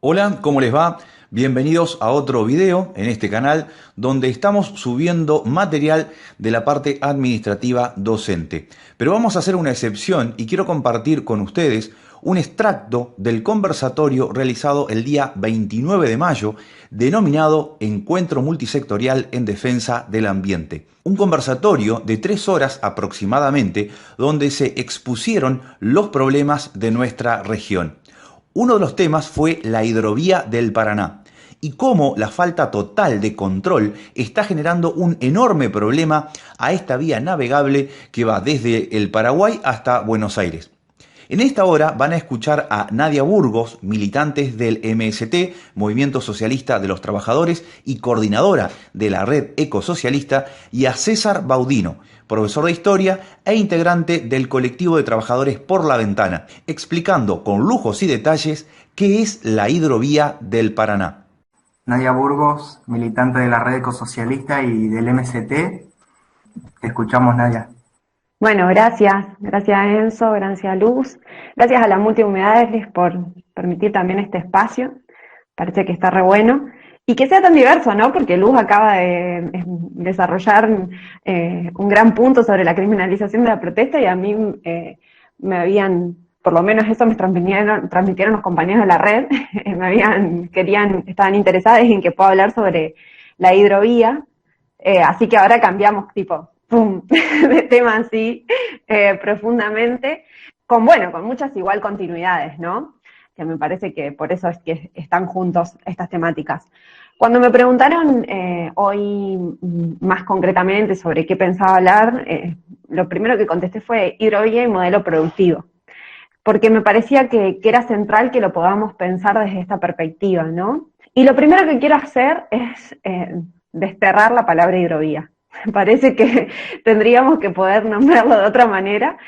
Hola, ¿cómo les va? Bienvenidos a otro video en este canal donde estamos subiendo material de la parte administrativa docente. Pero vamos a hacer una excepción y quiero compartir con ustedes un extracto del conversatorio realizado el día 29 de mayo denominado Encuentro Multisectorial en Defensa del Ambiente. Un conversatorio de 3 horas aproximadamente donde se expusieron los problemas de nuestra región. Uno de los temas fue la hidrovía del Paraná y cómo la falta total de control está generando un enorme problema a esta vía navegable que va desde el Paraguay hasta Buenos Aires. En esta hora van a escuchar a Nadia Burgos, militantes del MST, Movimiento Socialista de los Trabajadores y coordinadora de la Red Ecosocialista, y a César Baudino, profesor de Historia e integrante del colectivo de trabajadores Por la Ventana, explicando con lujos y detalles qué es la hidrovía del Paraná. Nadia Burgos, militante de la Red Ecosocialista y del MST. Te escuchamos, Nadia. Bueno, gracias Enzo, gracias Luz, gracias a la Multihumedades por permitir también este espacio, parece que está re bueno, y que sea tan diverso, ¿no? Porque Luz acaba de desarrollar un gran punto sobre la criminalización de la protesta y a mí me habían, por lo menos eso me transmitieron los compañeros de la red, estaban interesados en que pueda hablar sobre la hidrovía, así que ahora cambiamos tipo pum, de tema así profundamente, con muchas igual continuidades, ¿no? Que me parece que por eso es que están juntos estas temáticas. Cuando me preguntaron hoy más concretamente sobre qué pensaba hablar, lo primero que contesté fue hidrovía y modelo productivo, porque me parecía que era central que lo podamos pensar desde esta perspectiva, ¿no? Y lo primero que quiero hacer es desterrar la palabra hidrovía. Parece que tendríamos que poder nombrarlo de otra manera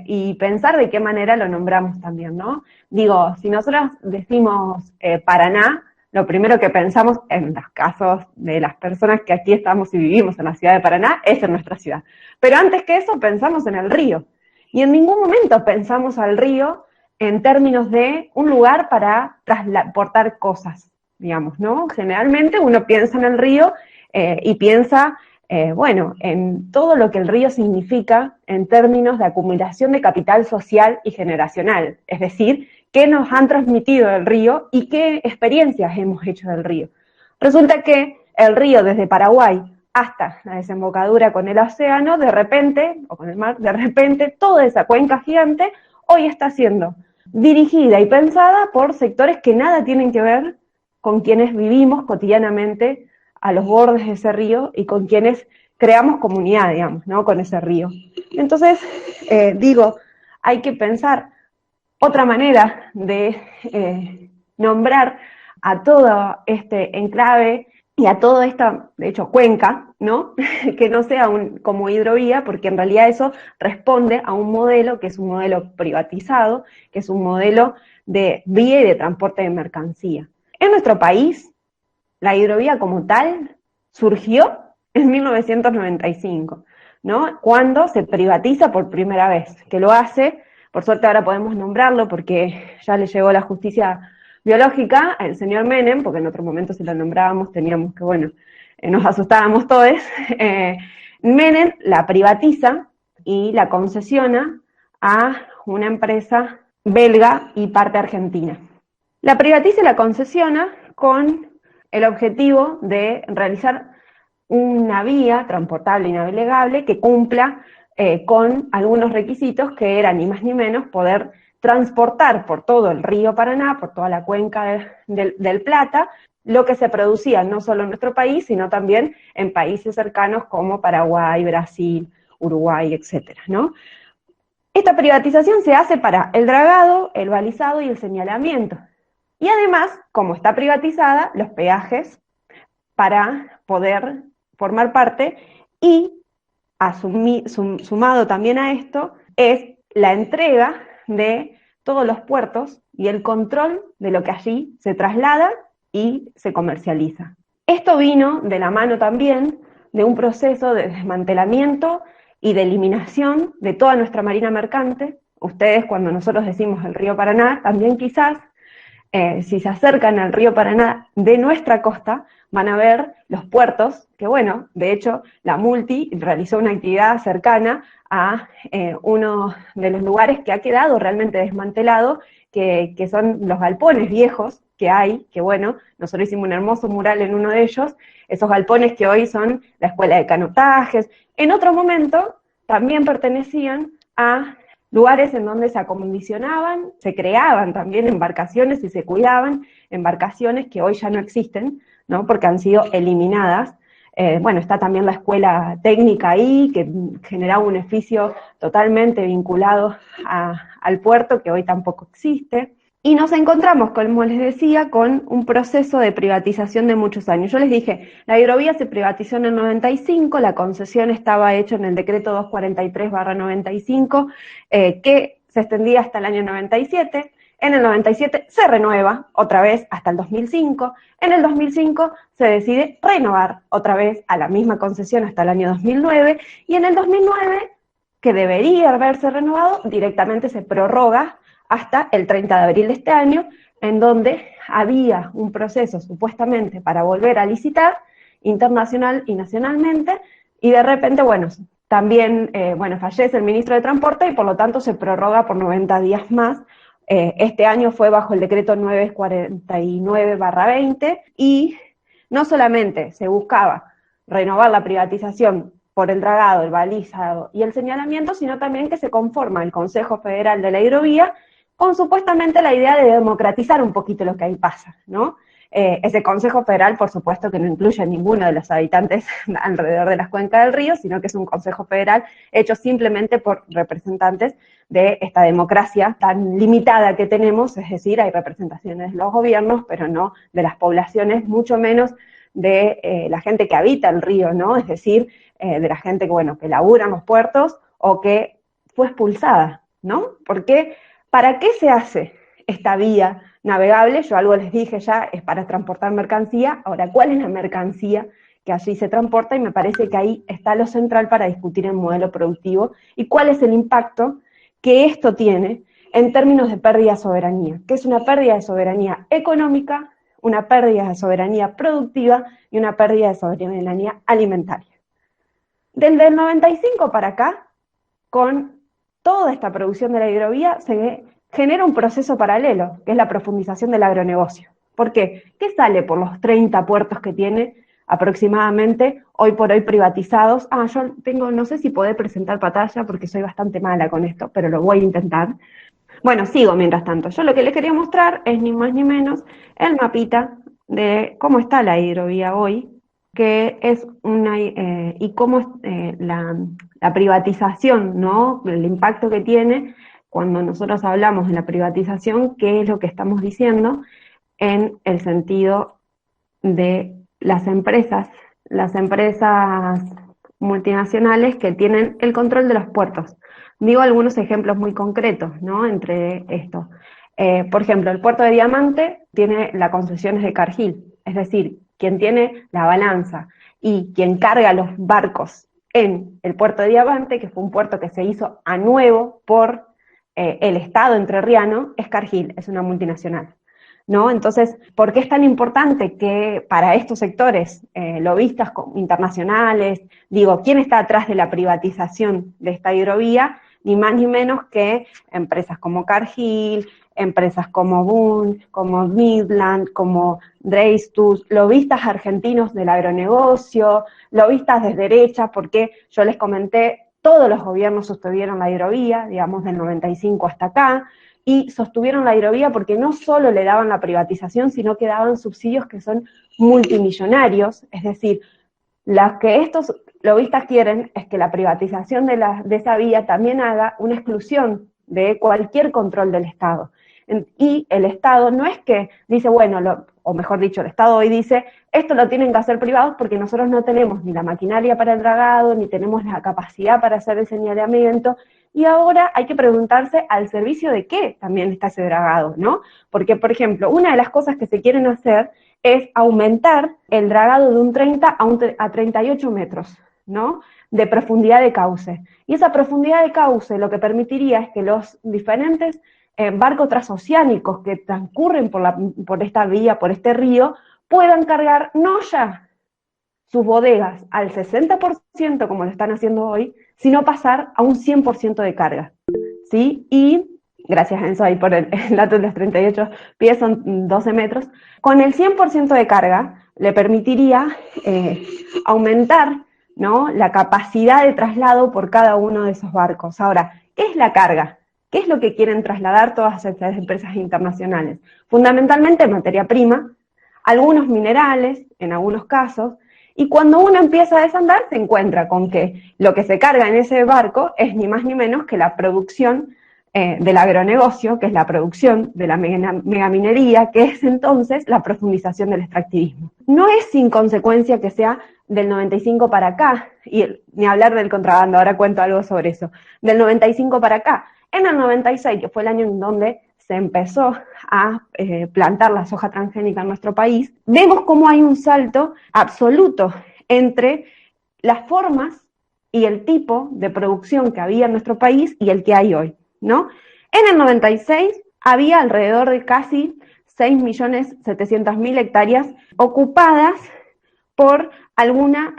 y pensar de qué manera lo nombramos también, ¿no? Digo, si nosotros decimos Paraná, lo primero que pensamos en los casos de las personas que aquí estamos y vivimos en la ciudad de Paraná es en nuestra ciudad. Pero antes que eso pensamos en el río. Y en ningún momento pensamos al río en términos de un lugar para transportar cosas, digamos, ¿no? Generalmente uno piensa en el río y piensa en todo lo que el río significa en términos de acumulación de capital social y generacional, es decir, qué nos han transmitido el río y qué experiencias hemos hecho del río. Resulta que el río desde Paraguay hasta la desembocadura con el océano, de repente, o con el mar, de repente, toda esa cuenca gigante hoy está siendo dirigida y pensada por sectores que nada tienen que ver con quienes vivimos cotidianamente a los bordes de ese río y con quienes creamos comunidad, digamos, ¿no? Con ese río. Entonces, hay que pensar otra manera de nombrar a todo este enclave y a toda esta, de hecho, cuenca, ¿no? Que no sea como hidrovía, porque en realidad eso responde a un modelo que es un modelo privatizado, que es un modelo de vía y de transporte de mercancía. En nuestro país, la hidrovía como tal surgió en 1995, ¿no? Cuando se privatiza por primera vez, que lo hace, por suerte ahora podemos nombrarlo porque ya le llegó la justicia biológica al señor Menem, porque en otro momento si lo nombrábamos teníamos que, nos asustábamos todos. Menem la privatiza y la concesiona a una empresa belga y parte argentina. La privatiza y la concesiona con el objetivo de realizar una vía transportable y navegable que cumpla con algunos requisitos que eran ni más ni menos poder transportar por todo el río Paraná, por toda la cuenca del Plata, lo que se producía no solo en nuestro país, sino también en países cercanos como Paraguay, Brasil, Uruguay, etcétera, ¿no? Esta privatización se hace para el dragado, el balizado y el señalamiento. Y además, como está privatizada, los peajes para poder formar parte y sumado también a esto es la entrega de todos los puertos y el control de lo que allí se traslada y se comercializa. Esto vino de la mano también de un proceso de desmantelamiento y de eliminación de toda nuestra marina mercante. Ustedes, cuando nosotros decimos el río Paraná, también quizás Si se acercan al río Paraná de nuestra costa, van a ver los puertos, que bueno, de hecho, la Multi realizó una actividad cercana a uno de los lugares que ha quedado realmente desmantelado, que son los galpones viejos que hay, que bueno, nosotros hicimos un hermoso mural en uno de ellos, esos galpones que hoy son la escuela de canotajes, en otro momento también pertenecían a lugares en donde se acondicionaban, se creaban también embarcaciones y se cuidaban embarcaciones que hoy ya no existen, ¿no? Porque han sido eliminadas. Bueno, está también la escuela técnica ahí, que generaba un edificio totalmente vinculado al puerto, que hoy tampoco existe. Y nos encontramos, como les decía, con un proceso de privatización de muchos años. Yo les dije, la hidrovía se privatizó en el 95, la concesión estaba hecha en el decreto 243/95, que se extendía hasta el año 97. En el 97 se renueva otra vez hasta el 2005. En el 2005 se decide renovar otra vez a la misma concesión hasta el año 2009. Y en el 2009, que debería haberse renovado, directamente se prorroga hasta el 30 de abril de este año, en donde había un proceso supuestamente para volver a licitar internacional y nacionalmente, y de repente, bueno, también fallece el ministro de Transporte y por lo tanto se prorroga por 90 días más. Este año fue bajo el decreto 949/20 y no solamente se buscaba renovar la privatización por el dragado, el balizado y el señalamiento, sino también que se conforma el Consejo Federal de la Hidrovía con supuestamente la idea de democratizar un poquito lo que ahí pasa, ¿no? Ese Consejo Federal, por supuesto, que no incluye a ninguno de los habitantes alrededor de las cuencas del río, sino que es un Consejo Federal hecho simplemente por representantes de esta democracia tan limitada que tenemos, es decir, hay representaciones de los gobiernos, pero no de las poblaciones, mucho menos de la gente que habita el río, ¿no? Es decir, de la gente que, bueno, que labura en los puertos o que fue expulsada, ¿no? Porque, ¿para qué se hace esta vía navegable? Yo algo les dije ya, es para transportar mercancía. Ahora, ¿cuál es la mercancía que allí se transporta? Y me parece que ahí está lo central para discutir el modelo productivo y cuál es el impacto que esto tiene en términos de pérdida de soberanía, que es una pérdida de soberanía económica, una pérdida de soberanía productiva y una pérdida de soberanía alimentaria. Desde el 95 para acá, con toda esta producción de la hidrovía, se genera un proceso paralelo, que es la profundización del agronegocio. ¿Por qué? ¿Qué sale por los 30 puertos que tiene aproximadamente hoy por hoy privatizados? Yo tengo, no sé si poder presentar pantalla porque soy bastante mala con esto, pero lo voy a intentar. Bueno, sigo mientras tanto. Yo lo que les quería mostrar es ni más ni menos el mapita de cómo está la hidrovía hoy, que es y cómo la privatización, ¿no? El impacto que tiene cuando nosotros hablamos de la privatización, qué es lo que estamos diciendo en el sentido de las empresas multinacionales que tienen el control de los puertos. Digo algunos ejemplos muy concretos, ¿no? Entre esto. Por ejemplo, el puerto de Diamante tiene las concesiones de Cargill, es decir, quien tiene la balanza y quien carga los barcos en el puerto de Diamante, que fue un puerto que se hizo a nuevo por el Estado entrerriano, es Cargill, es una multinacional, ¿no? Entonces, ¿por qué es tan importante que para estos sectores lobistas internacionales, digo, quién está atrás de la privatización de esta hidrovía? Ni más ni menos que empresas como Cargill, empresas como Boone, como Midland, como Dreistus, lobistas argentinos del agronegocio, lobistas de derecha, porque yo les comenté, todos los gobiernos sostuvieron la hidrovía, digamos del 95 hasta acá, y sostuvieron la hidrovía porque no solo le daban la privatización, sino que daban subsidios que son multimillonarios, es decir, lo que estos lobistas quieren es que la privatización de esa vía también haga una exclusión de cualquier control del Estado. Y el Estado no es que dice, bueno, o mejor dicho, el Estado hoy dice, esto lo tienen que hacer privados porque nosotros no tenemos ni la maquinaria para el dragado, ni tenemos la capacidad para hacer el señalamiento, y ahora hay que preguntarse al servicio de qué también está ese dragado, ¿no? Porque, por ejemplo, una de las cosas que se quieren hacer es aumentar el dragado de un 30 a 38 metros, ¿no? De profundidad de cauce. Y esa profundidad de cauce lo que permitiría es que los diferentes barcos transoceánicos que transcurren por esta vía, por este río, puedan cargar no ya sus bodegas al 60%, como lo están haciendo hoy, sino pasar a un 100% de carga, ¿sí? Y, gracias a eso, ahí por el dato de los 38 pies, son 12 metros, con el 100% de carga le permitiría aumentar, ¿no?, la capacidad de traslado por cada uno de esos barcos. Ahora, ¿qué es la carga? ¿Qué es lo que quieren trasladar todas estas empresas internacionales? Fundamentalmente materia prima, algunos minerales, en algunos casos, y cuando uno empieza a desandar se encuentra con que lo que se carga en ese barco es ni más ni menos que la producción del agronegocio, que es la producción de la megaminería, que es entonces la profundización del extractivismo. No es sin consecuencia que sea del 95 para acá, y ni hablar del contrabando, ahora cuento algo sobre eso, del 95 para acá. En el 96, que fue el año en donde se empezó a plantar la soja transgénica en nuestro país, vemos cómo hay un salto absoluto entre las formas y el tipo de producción que había en nuestro país y el que hay hoy, ¿no? En el 96 había alrededor de casi 6.700.000 hectáreas ocupadas por alguna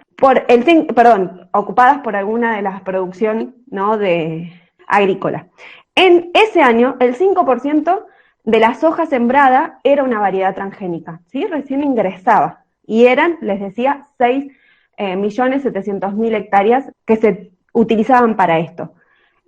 de las producciones, ¿no?, agrícola. En ese año, el 5% de la soja sembrada era una variedad transgénica, ¿sí? Recién ingresaba. Y eran, les decía, 6.700.000 hectáreas que se utilizaban para esto.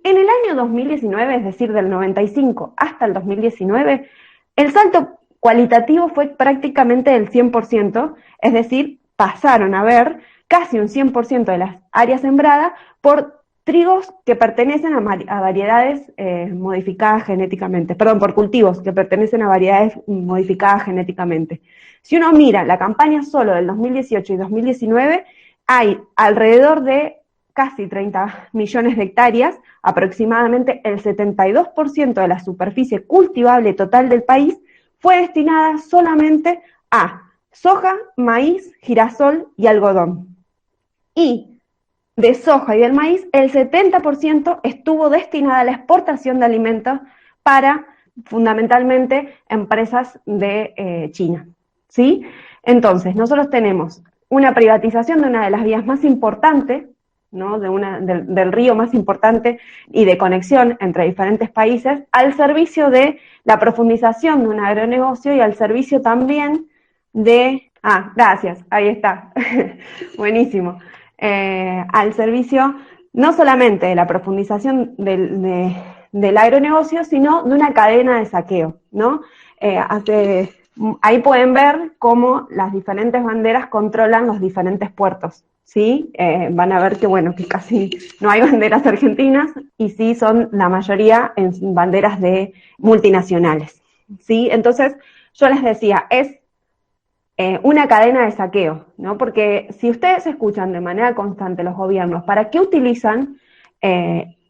En el año 2019, es decir, del 95 hasta el 2019, el salto cualitativo fue prácticamente del 100%, es decir, pasaron a ver casi un 100% de las áreas sembradas por trigos que pertenecen a variedades modificadas genéticamente, por cultivos que pertenecen a variedades modificadas genéticamente. Si uno mira la campaña solo del 2018 y 2019, hay alrededor de casi 30 millones de hectáreas, aproximadamente el 72% de la superficie cultivable total del país fue destinada solamente a soja, maíz, girasol y algodón. Y de soja y del maíz, el 70% estuvo destinada a la exportación de alimentos para, fundamentalmente, empresas de China, ¿sí? Entonces, nosotros tenemos una privatización de una de las vías más importantes, ¿no?, del río más importante y de conexión entre diferentes países, al servicio de la profundización de un agronegocio y al servicio también de... gracias, ahí está, buenísimo. Al servicio no solamente de la profundización del agronegocio, sino de una cadena de saqueo, ¿no? Ahí pueden ver cómo las diferentes banderas controlan los diferentes puertos, ¿sí? Van a ver que, bueno, que casi no hay banderas argentinas y sí son la mayoría en banderas de multinacionales, ¿sí? Entonces, yo les decía, es una cadena de saqueo, ¿no? Porque si ustedes escuchan de manera constante los gobiernos, ¿para qué utilizan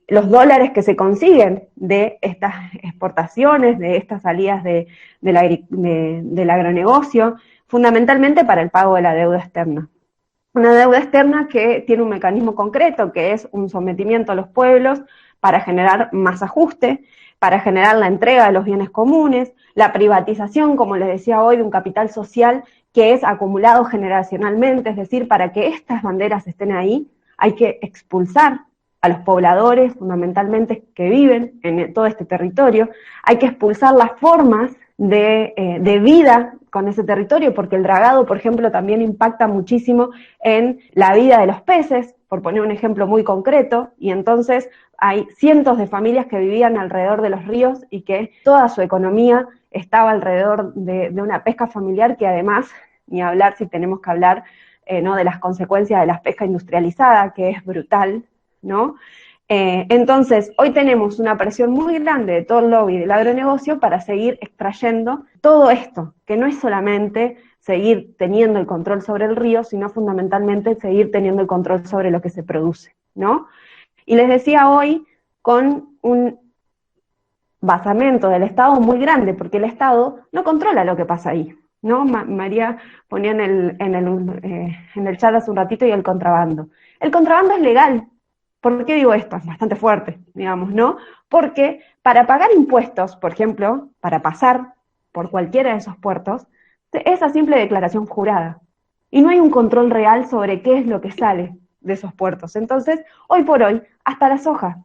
los dólares que se consiguen de estas exportaciones, de estas salidas del agronegocio? Fundamentalmente para el pago de la deuda externa. Una deuda externa que tiene un mecanismo concreto, que es un sometimiento a los pueblos para generar más ajuste, para generar la entrega de los bienes comunes, la privatización, como les decía hoy, de un capital social que es acumulado generacionalmente, es decir, para que estas banderas estén ahí, hay que expulsar a los pobladores, fundamentalmente, que viven en todo este territorio, hay que expulsar las formas de vida con ese territorio, porque el dragado, por ejemplo, también impacta muchísimo en la vida de los peces, por poner un ejemplo muy concreto, y entonces hay cientos de familias que vivían alrededor de los ríos y que toda su economía estaba alrededor de una pesca familiar que además, ni hablar si tenemos que hablar ¿no?, de las consecuencias de la pesca industrializada, que es brutal, ¿no? Entonces, hoy tenemos una presión muy grande de todo el lobby del agronegocio para seguir extrayendo todo esto, que no es solamente seguir teniendo el control sobre el río, sino fundamentalmente seguir teniendo el control sobre lo que se produce, ¿no? Y les decía hoy, con un basamento del Estado muy grande, porque el Estado no controla lo que pasa ahí, ¿no? María ponía en el chat hace un ratito y el contrabando. El contrabando es legal. ¿Por qué digo esto? Es bastante fuerte, digamos, ¿no? Porque Para pagar impuestos, por ejemplo, para pasar por cualquiera de esos puertos, es a simple declaración jurada. Y no hay un control real sobre qué es lo que sale de esos puertos. Entonces, hoy por hoy, hasta la soja,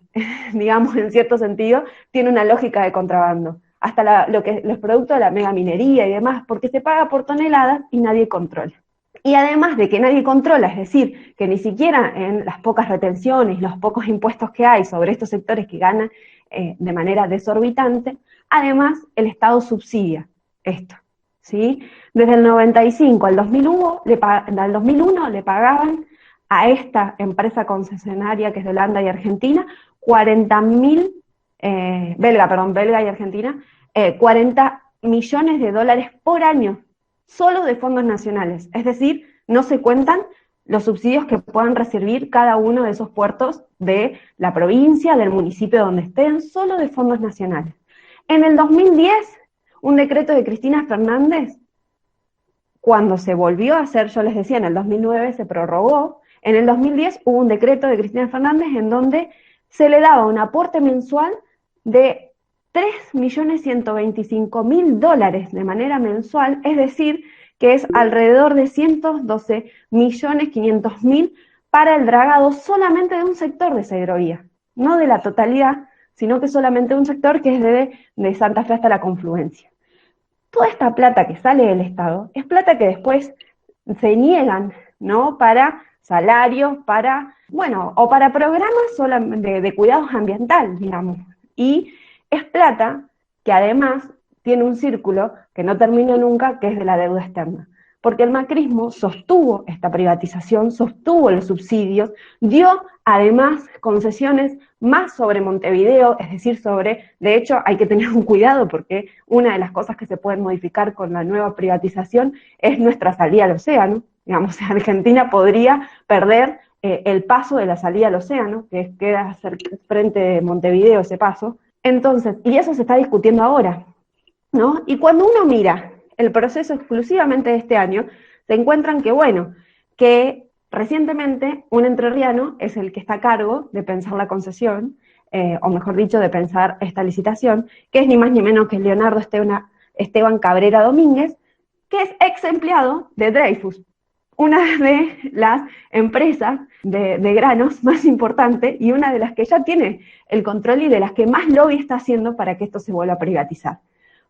digamos, en cierto sentido, tiene una lógica de contrabando. Hasta los productos de la megaminería y demás, porque se paga por toneladas y nadie controla. Y además de que nadie controla, es decir, que ni siquiera en las pocas retenciones, los pocos impuestos que hay sobre estos sectores que ganan de manera desorbitante, además el Estado subsidia esto, ¿sí? Desde el 95 al 2001 le pagaban a esta empresa concesionaria que es de Holanda y Argentina, 40.000, belga y Argentina, 40 millones de dólares por año, solo de fondos nacionales. Es decir, no se cuentan los subsidios que puedan recibir cada uno de esos puertos de la provincia, del municipio donde estén, solo de fondos nacionales. En el 2010, un decreto de Cristina Fernández, cuando se volvió a hacer, yo les decía, en el 2009 se prorrogó, en el 2010 hubo un decreto de Cristina Fernández en donde se le daba un aporte mensual de 3.125.000 dólares de manera mensual, es decir, que es alrededor de 112.500.000 para el dragado solamente de un sector de esa hidrovía, no de la totalidad, sino que solamente un sector que es de Santa Fe hasta la confluencia. Toda esta plata que sale del Estado es plata que después se niegan, ¿no? Para salarios, o para programas de cuidados ambientales, digamos. Y es plata que además tiene un círculo que no termina nunca, que es de la deuda externa. Porque el macrismo sostuvo esta privatización, sostuvo los subsidios, dio además concesiones más sobre Montevideo, es decir, de hecho hay que tener un cuidado porque una de las cosas que se pueden modificar con la nueva privatización es nuestra salida al océano. Digamos, Argentina podría perder el paso de la salida al océano, que queda frente de Montevideo ese paso. Entonces, y eso se está discutiendo ahora, ¿no? Y cuando uno mira el proceso exclusivamente de este año, se encuentran que recientemente un entrerriano es el que está a cargo de pensar la concesión, o mejor dicho, de pensar esta licitación, que es ni más ni menos que Leonardo Esteban Cabrera Domínguez, que es ex empleado de Dreyfus, una de las empresas de granos más importante y una de las que ya tiene el control y de las que más lobby está haciendo para que esto se vuelva a privatizar.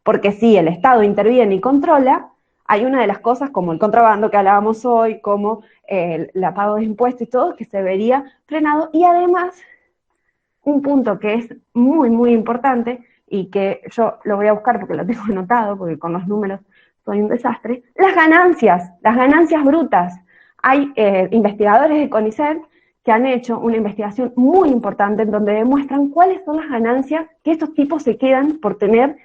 Porque si el Estado interviene y controla, hay una de las cosas como el contrabando que hablábamos hoy, como el pago de impuestos y todo, que se vería frenado. Y además, un punto que es muy, muy importante y que yo lo voy a buscar porque lo tengo anotado, porque con los números soy un desastre, las ganancias brutas. Hay investigadores de CONICET que han hecho una investigación muy importante en donde demuestran cuáles son las ganancias que estos tipos se quedan por tener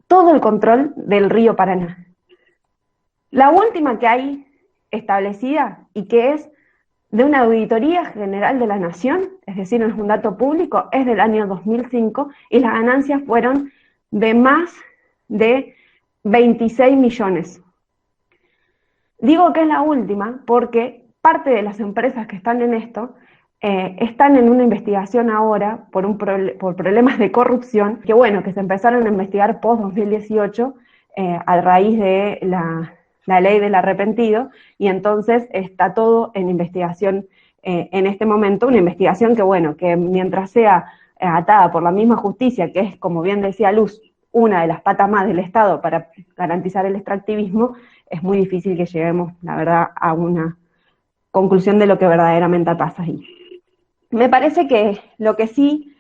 todo el control del río Paraná. La última que hay establecida y que es de una auditoría general de la Nación, es decir, no es un dato público, es del año 2005 y las ganancias fueron de más de 26 millones. Digo que es la última porque parte de las empresas que están en esto están en una investigación ahora por problemas de corrupción, que se empezaron a investigar post-2018 a raíz de la ley del arrepentido, y entonces está todo en investigación en este momento, una investigación que mientras sea atada por la misma justicia, que es, como bien decía Luz, una de las patas más del Estado para garantizar el extractivismo, es muy difícil que lleguemos, la verdad, a una conclusión de lo que verdaderamente pasa ahí. Me parece que lo que sí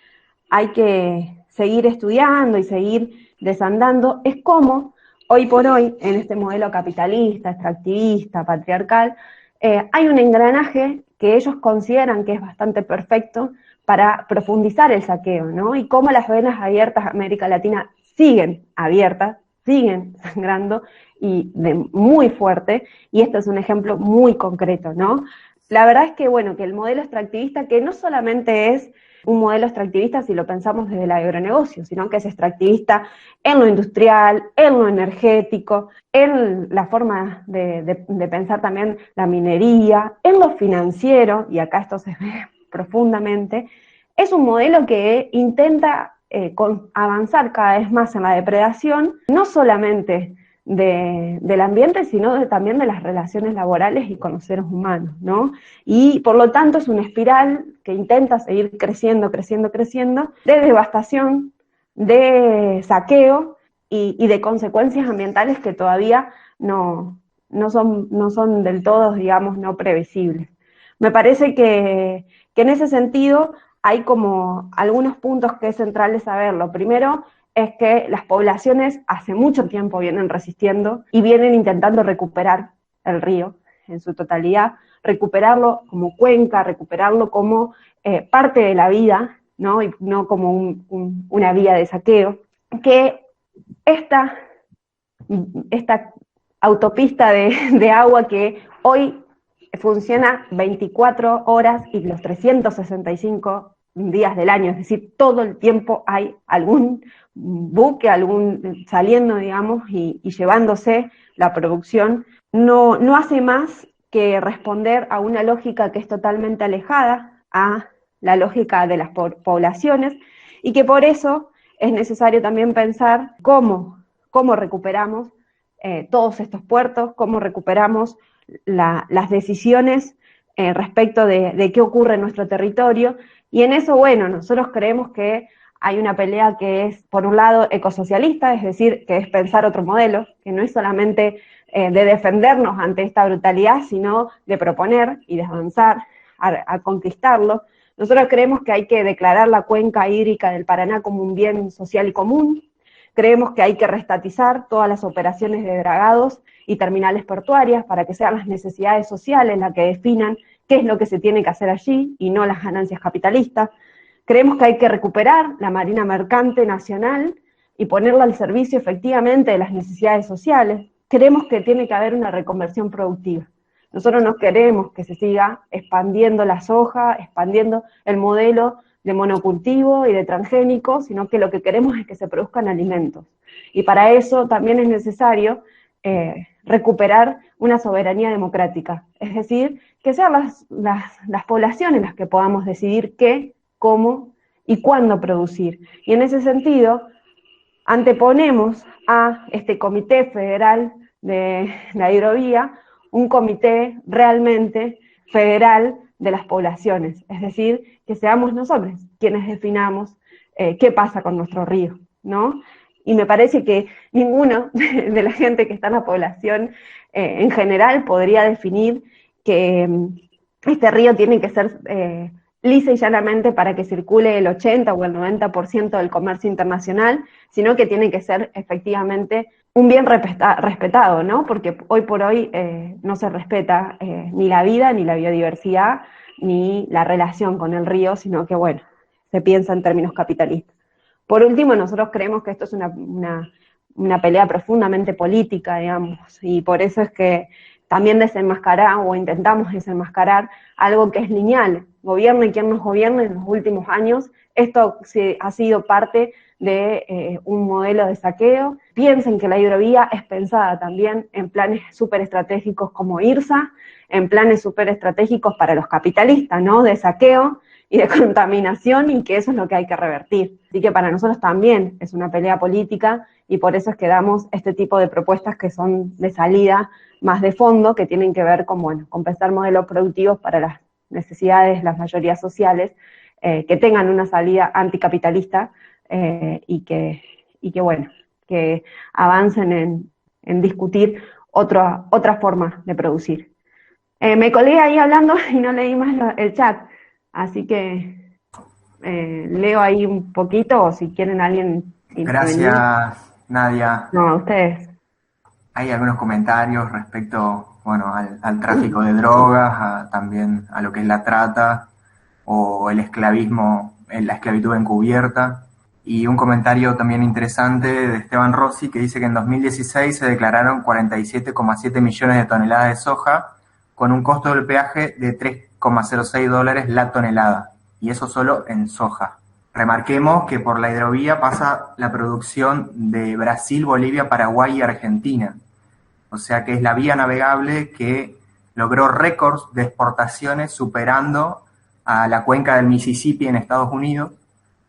hay que seguir estudiando y seguir desandando es cómo, hoy por hoy, en este modelo capitalista, extractivista, patriarcal, hay un engranaje que ellos consideran que es bastante perfecto para profundizar el saqueo, ¿no? Y cómo las venas abiertas de América Latina siguen abiertas, siguen sangrando y muy fuerte, y este es un ejemplo muy concreto, ¿no? La verdad es que, que el modelo extractivista, que no solamente es un modelo extractivista si lo pensamos desde el agronegocio, sino que es extractivista en lo industrial, en lo energético, en la forma de pensar también la minería, en lo financiero, y acá esto se ve profundamente, es un modelo que intenta avanzar cada vez más en la depredación, no solamente del ambiente, sino también de las relaciones laborales y con los seres humanos, ¿no? Y por lo tanto es una espiral que intenta seguir creciendo, de devastación, de saqueo y de consecuencias ambientales que todavía no son del todo, digamos, no previsibles. Me parece que en ese sentido hay como algunos puntos que es central saberlo. Primero, es que las poblaciones hace mucho tiempo vienen resistiendo y vienen intentando recuperar el río en su totalidad, recuperarlo como cuenca, recuperarlo como parte de la vida, ¿no? Y no como una vía de saqueo. Que esta autopista de agua que hoy funciona 24 horas y los 365 días del año, es decir, todo el tiempo hay algún buque, saliendo, digamos, y llevándose la producción, no hace más que responder a una lógica que es totalmente alejada a la lógica de las poblaciones, y que por eso es necesario también pensar cómo recuperamos todos estos puertos, cómo recuperamos las decisiones respecto de qué ocurre en nuestro territorio. Y en eso, bueno, nosotros creemos que hay una pelea que es, por un lado, ecosocialista, es decir, que es pensar otro modelo, que no es solamente de defendernos ante esta brutalidad, sino de proponer y de avanzar a conquistarlo. Nosotros creemos que hay que declarar la cuenca hídrica del Paraná como un bien social y común. Creemos que hay que reestatizar todas las operaciones de dragados y terminales portuarias para que sean las necesidades sociales las que definan qué es lo que se tiene que hacer allí y no las ganancias capitalistas. Creemos que hay que recuperar la Marina Mercante Nacional y ponerla al servicio efectivamente de las necesidades sociales. Creemos que tiene que haber una reconversión productiva. Nosotros no queremos que se siga expandiendo la soja, expandiendo el modelo de monocultivo y de transgénico, sino que lo que queremos es que se produzcan alimentos. Y para eso también es necesario recuperar una soberanía democrática, es decir, que sean las poblaciones las que podamos decidir qué, cómo y cuándo producir. Y en ese sentido, anteponemos a este Comité Federal de la Hidrovía un comité realmente federal de las poblaciones, es decir, que seamos nosotros quienes definamos qué pasa con nuestro río, ¿no? Y me parece que ninguno de la gente que está en la población en general podría definir que este río tiene que ser lisa y llanamente para que circule el 80 o el 90% del comercio internacional, sino que tiene que ser efectivamente un bien respetado, ¿no? Porque hoy por hoy no se respeta ni la vida, ni la biodiversidad, ni la relación con el río, sino que, bueno, se piensa en términos capitalistas. Por último, nosotros creemos que esto es una pelea profundamente política, digamos, y por eso es que también desenmascarar o intentamos desenmascarar algo que es lineal. Gobierne quien nos gobierne en los últimos años, esto ha sido parte de un modelo de saqueo. Piensen que la hidrovía es pensada también en planes súper estratégicos como IRSA, en planes súper estratégicos para los capitalistas, ¿no? De saqueo y de contaminación, y que eso es lo que hay que revertir. Así que para nosotros también es una pelea política, y por eso es que damos este tipo de propuestas que son de salida más de fondo, que tienen que ver con, bueno, con pensar modelos productivos para las necesidades, las mayorías sociales, que tengan una salida anticapitalista y que bueno, que avancen en discutir otra forma de producir. Me colgué ahí hablando y no leí más el chat, así que leo ahí un poquito, o si quieren alguien intervenir. Gracias, Nadia. No, ustedes. Hay algunos comentarios respecto, bueno, al tráfico de drogas, también a lo que es la trata o el esclavismo, la esclavitud encubierta. Y un comentario también interesante de Esteban Rossi, que dice que en 2016 se declararon 47,7 millones de toneladas de soja con un costo del peaje de $3,06 la tonelada, y eso solo en soja. Remarquemos que por la hidrovía pasa la producción de Brasil, Bolivia, Paraguay y Argentina. O sea que es la vía navegable que logró récords de exportaciones superando a la cuenca del Mississippi en Estados Unidos,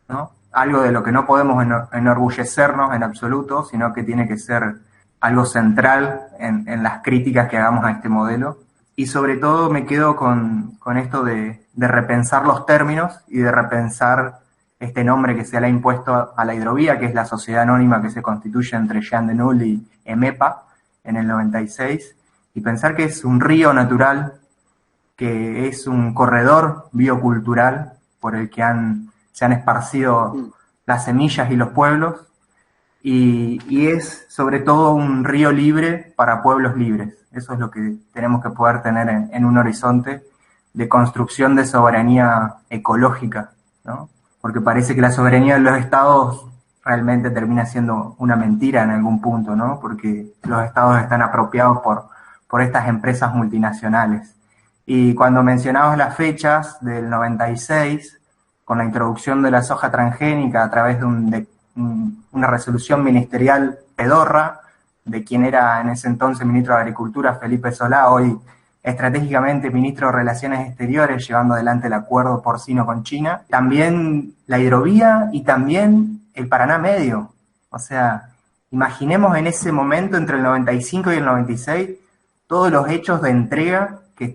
¿no? algo de lo que no podemos enorgullecernos en absoluto, sino que tiene que ser algo central en las críticas que hagamos a este modelo. Y sobre todo me quedo con esto de repensar los términos y de repensar este nombre que se le ha impuesto a la hidrovía, que es la sociedad anónima que se constituye entre Jean de Null y EMEPA en el 96, y pensar que es un río natural, que es un corredor biocultural por el que se han esparcido las semillas y los pueblos, y es sobre todo un río libre para pueblos libres. Eso es lo que tenemos que poder tener en un horizonte de construcción de soberanía ecológica, ¿no? Porque parece que la soberanía de los estados realmente termina siendo una mentira en algún punto, ¿no? Porque los estados están apropiados por estas empresas multinacionales. Y cuando mencionabas las fechas del 96, con la introducción de la soja transgénica a través de una resolución ministerial pedorra, de quien era en ese entonces ministro de Agricultura, Felipe Solá, hoy estratégicamente ministro de Relaciones Exteriores, llevando adelante el acuerdo porcino con China, también la hidrovía y también el Paraná Medio. O sea, imaginemos en ese momento, entre el 95 y el 96, todos los hechos de entrega que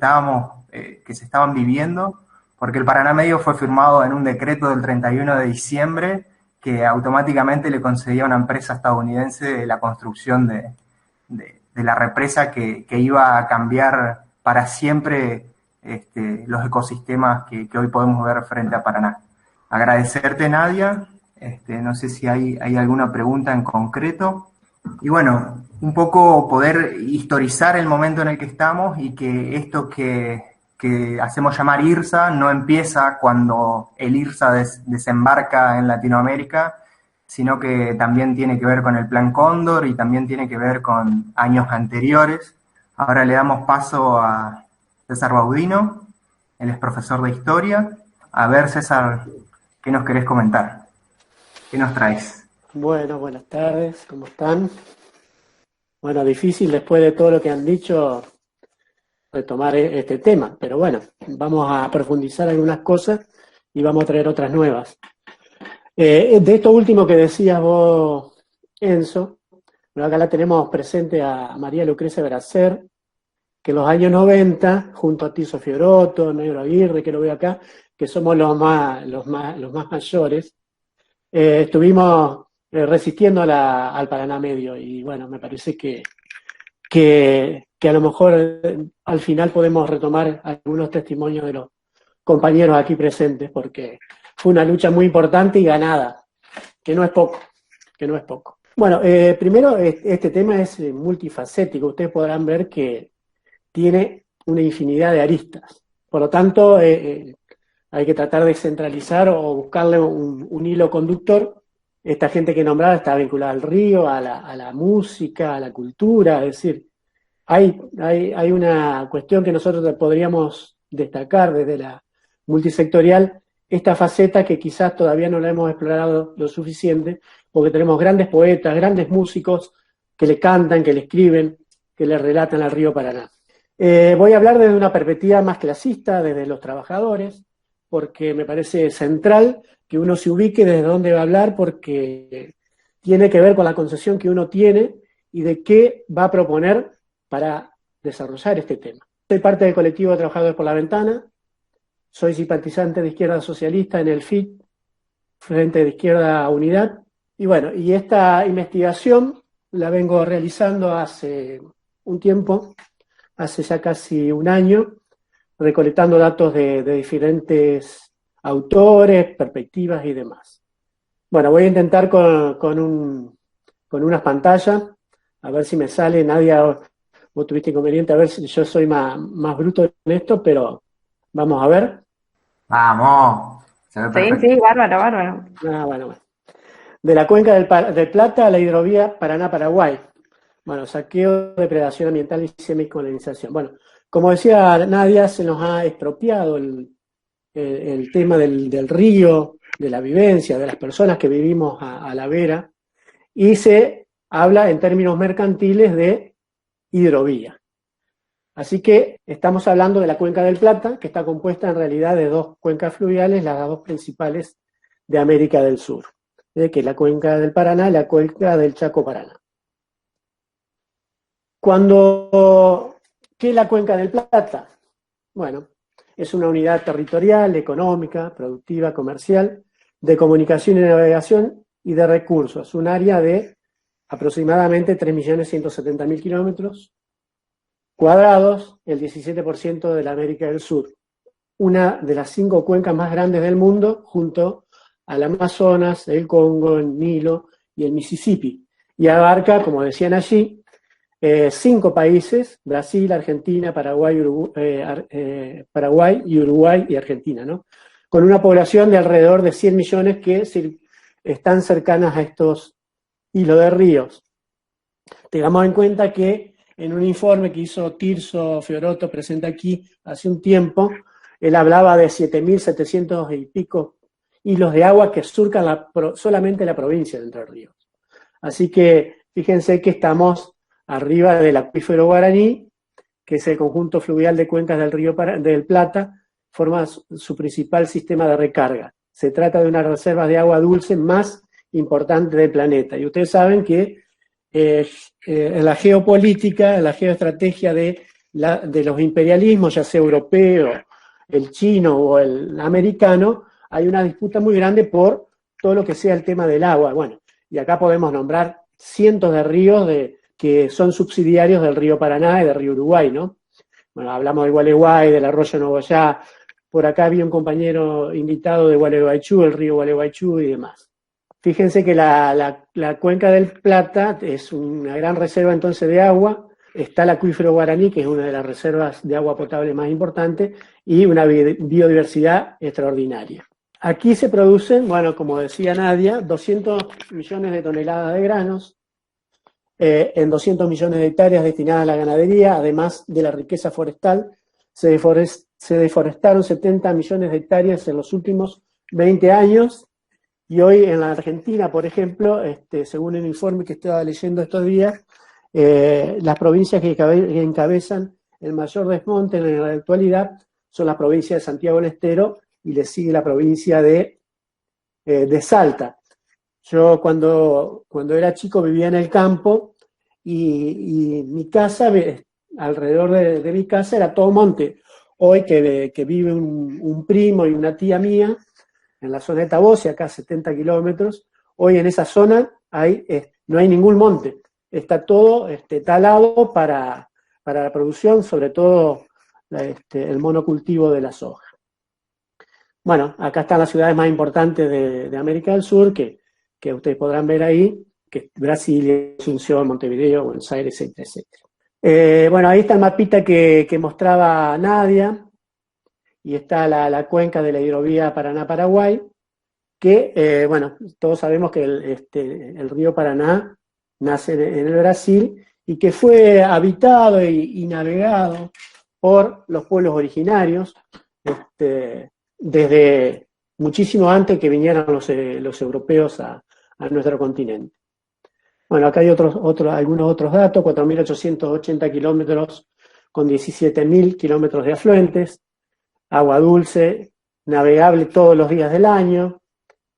se estaban viviendo, porque el Paraná Medio fue firmado en un decreto del 31 de diciembre que automáticamente le concedía a una empresa estadounidense la construcción de la represa que iba a cambiar para siempre los ecosistemas que hoy podemos ver frente a Paraná. Agradecerte, Nadia. No sé si hay alguna pregunta en concreto. Y bueno, un poco poder historizar el momento en el que estamos y que esto que hacemos llamar IRSA no empieza cuando el IRSA desembarca en Latinoamérica, sino que también tiene que ver con el Plan Cóndor y también tiene que ver con años anteriores. Ahora le damos paso a César Baudino, él es profesor de historia. A ver, César, ¿qué nos querés comentar? ¿Qué nos traes? Bueno, buenas tardes, ¿cómo están? Bueno, difícil después de todo lo que han dicho retomar este tema, pero bueno, vamos a profundizar algunas cosas y vamos a traer otras nuevas. De esto último que decías vos, Enzo, bueno, acá la tenemos presente a María Lucrecia Bracer, que en los años 90, junto a Tiso Fioroto, Negro Aguirre, que lo veo acá, que somos los más mayores, estuvimos resistiendo al Paraná Medio, y bueno, me parece que a lo mejor al final podemos retomar algunos testimonios de los compañeros aquí presentes, porque fue una lucha muy importante y ganada, que no es poco. Bueno, primero este tema es multifacético, ustedes podrán ver que tiene una infinidad de aristas, por lo tanto hay que tratar de centralizar o buscarle un hilo conductor. Esta gente que nombraba está vinculada al río, a la música, a la cultura, es decir, hay una cuestión que nosotros podríamos destacar desde la multisectorial, esta faceta que quizás todavía no la hemos explorado lo suficiente, porque tenemos grandes poetas, grandes músicos que le cantan, que le escriben, que le relatan al río Paraná. Voy a hablar desde una perspectiva más clasista, desde los trabajadores, porque me parece central que uno se ubique desde dónde va a hablar, porque tiene que ver con la concepción que uno tiene y de qué va a proponer para desarrollar este tema. Soy parte del colectivo de Trabajadores por la Ventana, soy simpatizante de Izquierda Socialista en el FIT, Frente de Izquierda Unidad, y bueno, y esta investigación la vengo realizando hace un tiempo, hace ya casi un año, recolectando datos de diferentes autores, perspectivas y demás. Bueno, voy a intentar con unas pantallas, a ver si me sale. Nadia, vos tuviste inconveniente, a ver si yo soy más bruto en esto, pero vamos a ver. ¡Vamos! Se ve perfecto. Sí, bárbaro. Bueno. De la cuenca del Plata a la hidrovía Paraná-Paraguay. Bueno, saqueo, depredación ambiental y semicolonización. Bueno, como decía Nadia, se nos ha expropiado el tema del río, de la vivencia, de las personas que vivimos a la vera, y se habla en términos mercantiles de hidrovía. Así que estamos hablando de la cuenca del Plata, que está compuesta en realidad de dos cuencas fluviales, las dos principales de América del Sur, que es la cuenca del Paraná y la cuenca del Chaco-Paraná. ¿Qué es la cuenca del Plata? Bueno, es una unidad territorial, económica, productiva, comercial, de comunicación y navegación y de recursos, un área de aproximadamente 3.170.000 kilómetros cuadrados, el 17% de la América del Sur, una de las 5 cuencas más grandes del mundo, junto al Amazonas, el Congo, el Nilo y el Mississippi, y abarca, como decían allí, 5 países: Brasil, Argentina, Paraguay y Uruguay y Argentina, ¿no? Con una población de alrededor de 100 millones que están cercanas a estos hilos de ríos. Tengamos en cuenta que en un informe que hizo Tirso Fiorotto, presente aquí hace un tiempo, él hablaba de 7.700 y pico hilos de agua que surcan solamente la provincia de Entre Ríos. Así que fíjense que estamos arriba del acuífero Guaraní, que es el conjunto fluvial de cuencas del río del Plata, forma su principal sistema de recarga. Se trata de una reserva de agua dulce más importante del planeta. Y ustedes saben que en la geopolítica, en la geoestrategia de los imperialismos, ya sea europeo, el chino o el americano, hay una disputa muy grande por todo lo que sea el tema del agua. Bueno, y acá podemos nombrar cientos de ríos que son subsidiarios del río Paraná y del río Uruguay, ¿no? Bueno, hablamos del Gualeguay, del arroyo Nogoyá, por acá había un compañero invitado de Gualeguaychú, el río Gualeguaychú y demás. Fíjense que la cuenca del Plata es una gran reserva entonces de agua. Está el acuífero Guaraní, que es una de las reservas de agua potable más importantes, y una biodiversidad extraordinaria. Aquí se producen, bueno, como decía Nadia, 200 millones de toneladas de granos, en 200 millones de hectáreas destinadas a la ganadería, además de la riqueza forestal. Se deforestaron 70 millones de hectáreas en los últimos 20 años, y hoy en la Argentina, por ejemplo, según el informe que estaba leyendo estos días, las provincias que encabezan el mayor desmonte en la actualidad son las provincias de Santiago del Estero, y le sigue la provincia de Salta. Yo cuando era chico vivía en el campo, y mi casa, alrededor de mi casa era todo monte. Hoy que vive un primo y una tía mía en la zona de Tabosi, acá a 70 kilómetros, hoy en esa zona no hay ningún monte. Está todo talado para la producción, sobre todo el monocultivo de la soja. Bueno, acá están las ciudades más importantes de América del Sur, que ustedes podrán ver ahí, que es Brasilia, Asunción, Montevideo, Buenos Aires, etcétera, etcétera. Bueno, ahí está el mapita que mostraba Nadia, y está la cuenca de la hidrovía Paraná-Paraguay, que, bueno, todos sabemos que el río Paraná nace en el Brasil, y que fue habitado y navegado por los pueblos originarios, desde muchísimo antes que vinieran los europeos a nuestro continente. Bueno, acá hay algunos otros datos: 4.880 kilómetros con 17.000 kilómetros de afluentes, agua dulce, navegable todos los días del año,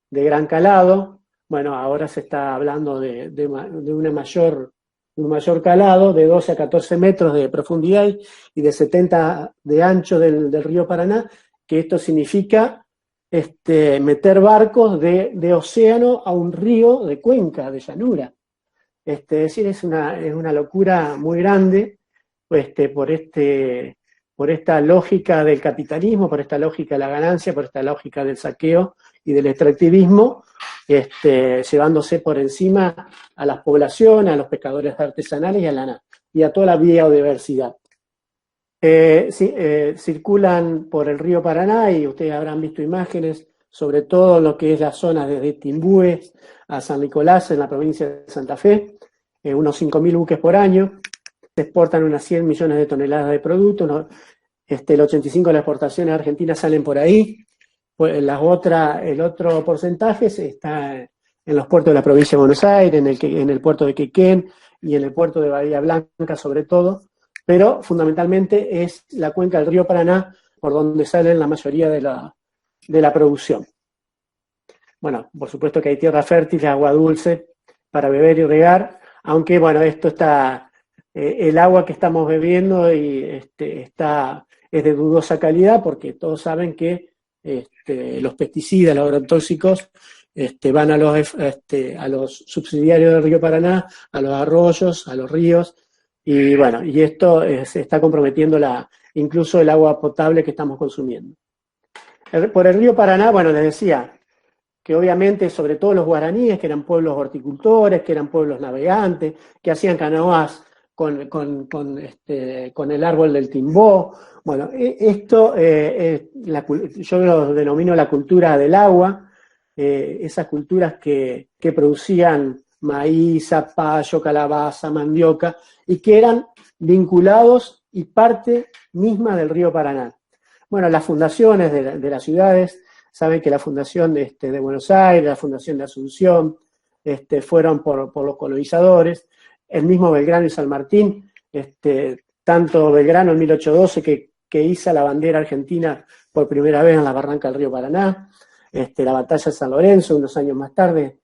de gran calado. Bueno, ahora se está hablando de un mayor calado, de 12 a 14 metros de profundidad y de 70 de ancho del río Paraná, que esto significa meter barcos de océano a un río de cuenca, de llanura. Es decir, es una locura muy grande, por esta lógica del capitalismo, por esta lógica de la ganancia, por esta lógica del saqueo y del extractivismo, llevándose por encima a las poblaciones, a los pescadores artesanales y a toda la biodiversidad. Circulan por el río Paraná, y ustedes habrán visto imágenes, sobre todo lo que es la zona desde Timbúes a San Nicolás, en la provincia de Santa Fe, unos 5.000 buques por año. Se exportan unas 100 millones de toneladas de productos, ¿no? El 85% de las exportaciones argentinas salen por ahí. Pues el otro porcentaje está en los puertos de la provincia de Buenos Aires, en el puerto de Quequén y en el puerto de Bahía Blanca sobre todo, pero fundamentalmente es la cuenca del río Paraná por donde salen la mayoría de la producción. Bueno, por supuesto que hay tierra fértil, agua dulce para beber y regar, aunque bueno, esto está, el agua que estamos bebiendo y es de dudosa calidad porque todos saben que los pesticidas, los agrotóxicos, van a los subsidiarios del río Paraná, a los arroyos, a los ríos, y bueno, y esto se está comprometiendo incluso el agua potable que estamos consumiendo. Por el río Paraná, bueno, les decía que obviamente, sobre todo los guaraníes, que eran pueblos horticultores, que eran pueblos navegantes, que hacían canoas con el árbol del timbó. Bueno, esto yo lo denomino la cultura del agua, esas culturas que producían maíz, zapallo, calabaza, mandioca, y que eran vinculados y parte misma del río Paraná. Bueno, las fundaciones de las ciudades, saben que la fundación de Buenos Aires, la fundación de Asunción, fueron por los colonizadores, el mismo Belgrano y San Martín, tanto Belgrano en 1812 que iza la bandera argentina por primera vez en la barranca del río Paraná, la batalla de San Lorenzo, unos años más tarde,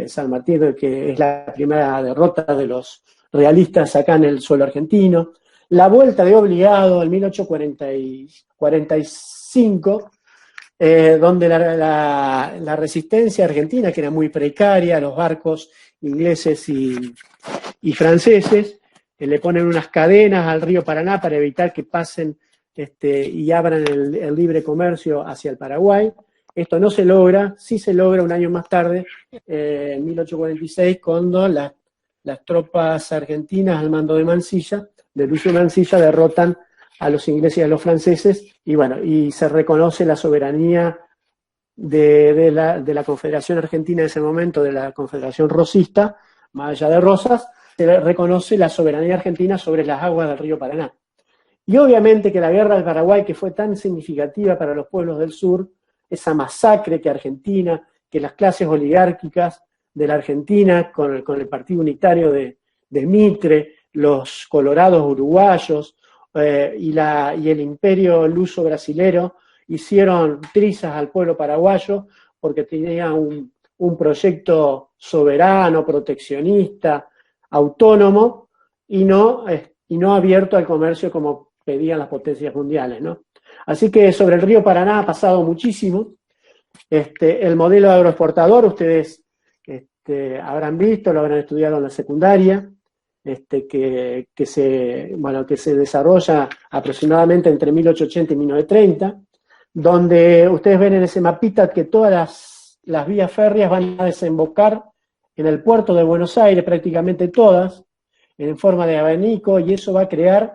San Martín, que es la primera derrota de los realistas acá en el suelo argentino, la vuelta de Obligado en 1845, donde la resistencia argentina, que era muy precaria, los barcos ingleses y franceses, le ponen unas cadenas al río Paraná para evitar que pasen y abran el libre comercio hacia el Paraguay. Esto no se logra, sí se logra un año más tarde, en 1846, cuando las tropas argentinas al mando de Mansilla, de Lucio Mansilla, derrotan a los ingleses y a los franceses, y bueno, y se reconoce la soberanía de la Confederación Argentina en ese momento, de la Confederación Rosista, más allá de Rosas, se reconoce la soberanía argentina sobre las aguas del río Paraná. Y obviamente que la guerra del Paraguay, que fue tan significativa para los pueblos del sur, esa masacre que las clases oligárquicas de la Argentina, con el Partido Unitario de Mitre, los colorados uruguayos y el imperio luso brasilero, hicieron trizas al pueblo paraguayo porque tenía un proyecto soberano, proteccionista, autónomo y no abierto al comercio como pedían las potencias mundiales, ¿no? Así que sobre el río Paraná ha pasado muchísimo. El modelo agroexportador, ustedes habrán visto, lo habrán estudiado en la secundaria, que se desarrolla aproximadamente entre 1880 y 1930, donde ustedes ven en ese mapita que todas las vías férreas van a desembocar en el puerto de Buenos Aires, prácticamente todas, en forma de abanico, y eso va a crear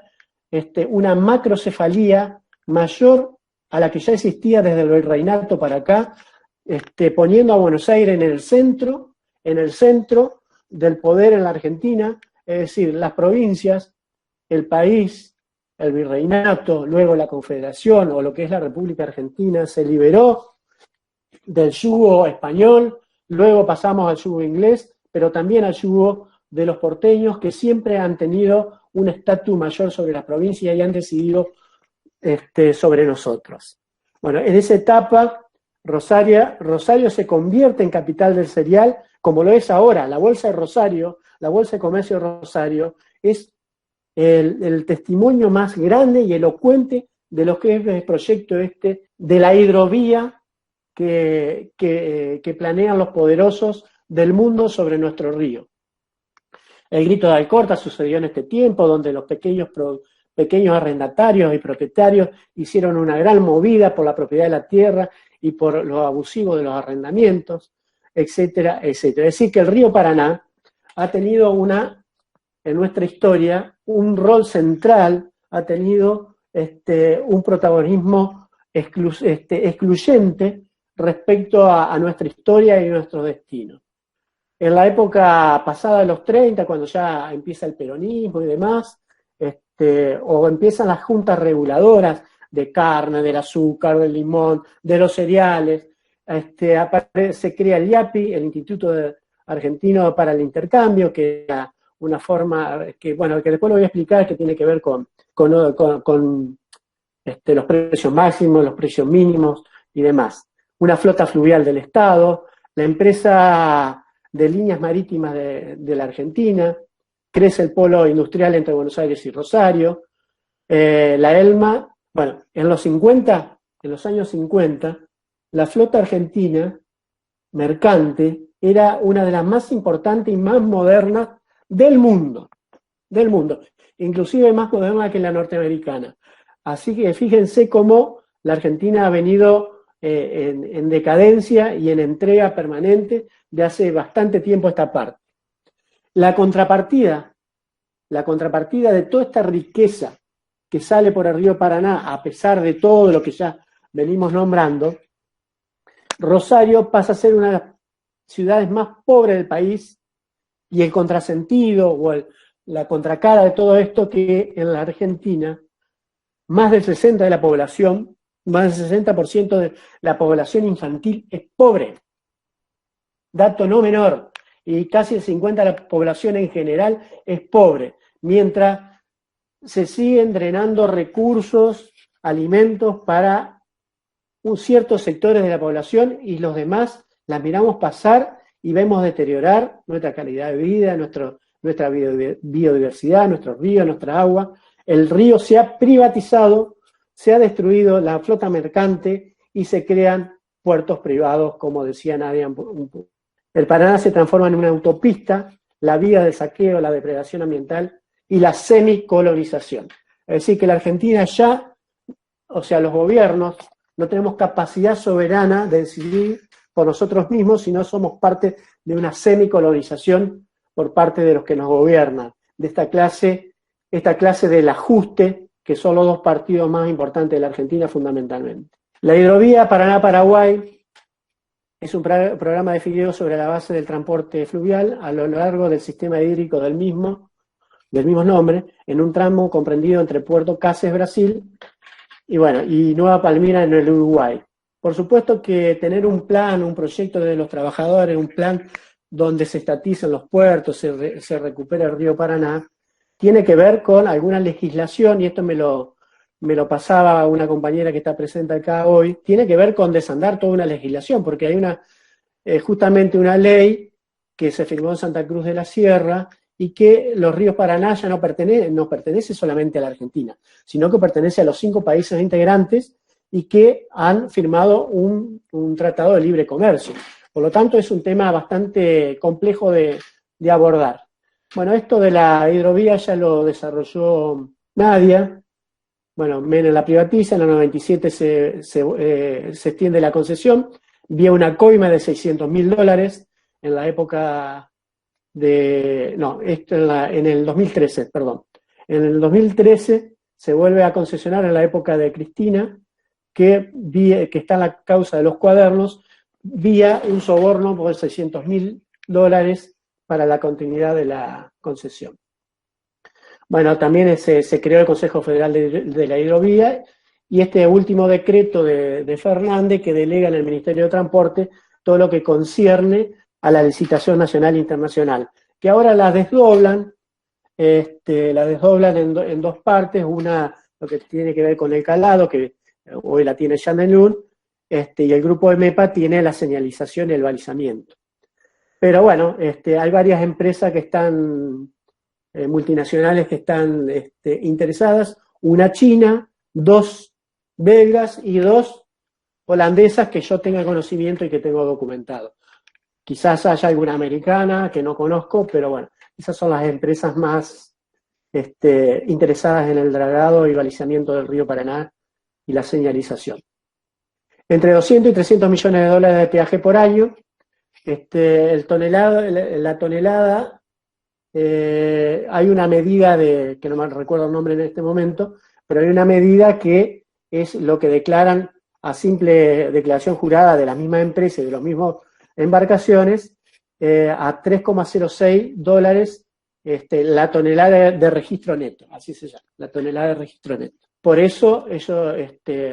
una macrocefalía mayor a la que ya existía desde el virreinato para acá, poniendo a Buenos Aires en el centro del poder en la Argentina, es decir, las provincias, el país, el virreinato, luego la Confederación o lo que es la República Argentina, se liberó del yugo español, luego pasamos al yugo inglés, pero también al yugo de los porteños, que siempre han tenido un estatus mayor sobre las provincias y han decidido sobre nosotros. Bueno, en esa etapa, Rosario se convierte en capital del cereal, como lo es ahora. La Bolsa de Rosario, la Bolsa de Comercio de Rosario, es el testimonio más grande y elocuente de lo que es el proyecto de la hidrovía que planean los poderosos del mundo sobre nuestro río. El grito de Alcorta sucedió en este tiempo, donde los pequeños arrendatarios y propietarios hicieron una gran movida por la propiedad de la tierra y por lo abusivo de los arrendamientos, etcétera, etcétera. Es decir, que el río Paraná ha tenido en nuestra historia un rol central, ha tenido un protagonismo excluyente respecto a nuestra historia y nuestro destino. En la época pasada de los 30, cuando ya empieza el peronismo y demás, o empiezan las juntas reguladoras de carne, del azúcar, del limón, de los cereales, se crea el IAPI, el Instituto Argentino para el Intercambio, que era una forma que después lo voy a explicar, que tiene que ver con los precios máximos, los precios mínimos y demás. una flota fluvial del Estado, la empresa de líneas marítimas de la Argentina, crece el polo industrial entre Buenos Aires y Rosario, la ELMA, bueno, en los años 50, la flota argentina mercante era una de las más importantes y más modernas del mundo, inclusive más moderna que la norteamericana. Así que fíjense cómo la Argentina ha venido en decadencia y en entrega permanente de hace bastante tiempo esta parte. La contrapartida de toda esta riqueza que sale por el río Paraná, a pesar de todo lo que ya venimos nombrando, Rosario pasa a ser una de las ciudades más pobres del país, y el contrasentido o la contracara de todo esto, que en la Argentina más del 60% de la población, más del 60% de la población infantil es pobre. Dato no menor. Y casi el 50% de la población en general es pobre. Mientras se siguen drenando recursos, alimentos para ciertos sectores de la población, y los demás las miramos pasar y vemos deteriorar nuestra calidad de vida, nuestra biodiversidad, nuestros ríos, nuestra agua. El río se ha privatizado, se ha destruido la flota mercante y se crean puertos privados, como decía Nadia. El Paraná se transforma en una autopista, la vía del saqueo, la depredación ambiental y la semicolonización. Es decir, que la Argentina ya, o sea, los gobiernos, no tenemos capacidad soberana de decidir por nosotros mismos, sino somos parte de una semicolonización por parte de los que nos gobiernan, de esta clase del ajuste, que son los dos partidos más importantes de la Argentina fundamentalmente. La hidrovía Paraná-Paraguay es un programa definido sobre la base del transporte fluvial a lo largo del sistema hídrico del mismo nombre, en un tramo comprendido entre Puerto Cáceres, Brasil, y Nueva Palmira en el Uruguay. Por supuesto que tener un plan, un proyecto de los trabajadores, un plan donde se estaticen los puertos, se recupera el río Paraná, tiene que ver con alguna legislación, y esto me lo pasaba una compañera que está presente acá hoy, tiene que ver con desandar toda una legislación, porque hay justamente una ley que se firmó en Santa Cruz de la Sierra, y que los ríos Paraná ya no pertenece solamente a la Argentina, sino que pertenece a los 5 países integrantes y que han firmado un tratado de libre comercio. Por lo tanto, es un tema bastante complejo de abordar. Bueno, esto de la hidrovía ya lo desarrolló Nadia. Bueno, Menem la privatiza, en el 97 se extiende la concesión, vía una coima de $600.000 en la época en el 2013, perdón. En el 2013 se vuelve a concesionar en la época de Cristina, que está en la causa de los cuadernos, vía un soborno por $600.000 para la continuidad de la concesión. Bueno, también se creó el Consejo Federal de la Hidrovía, y este último decreto de Fernández, que delega en el Ministerio de Transporte todo lo que concierne a la licitación nacional e internacional, que ahora la desdoblan en 2 partes, una lo que tiene que ver con el calado, que hoy la tiene Yanelun, y el grupo de MEPA tiene la señalización y el balizamiento. Pero bueno, hay varias empresas que están, multinacionales que están interesadas, una china, 2 belgas y 2 holandesas que yo tenga conocimiento y que tengo documentado. Quizás haya alguna americana que no conozco, pero bueno, esas son las empresas más interesadas en el dragado y balizamiento del río Paraná y la señalización. Entre 200 y 300 millones de dólares de peaje por año. La tonelada, hay una medida que no me recuerdo el nombre en este momento, pero hay una medida que es lo que declaran a simple declaración jurada de la misma empresa y de los mismos embarcaciones, a $3,06 la tonelada de registro neto, así se llama, la tonelada de registro neto. Por eso ellos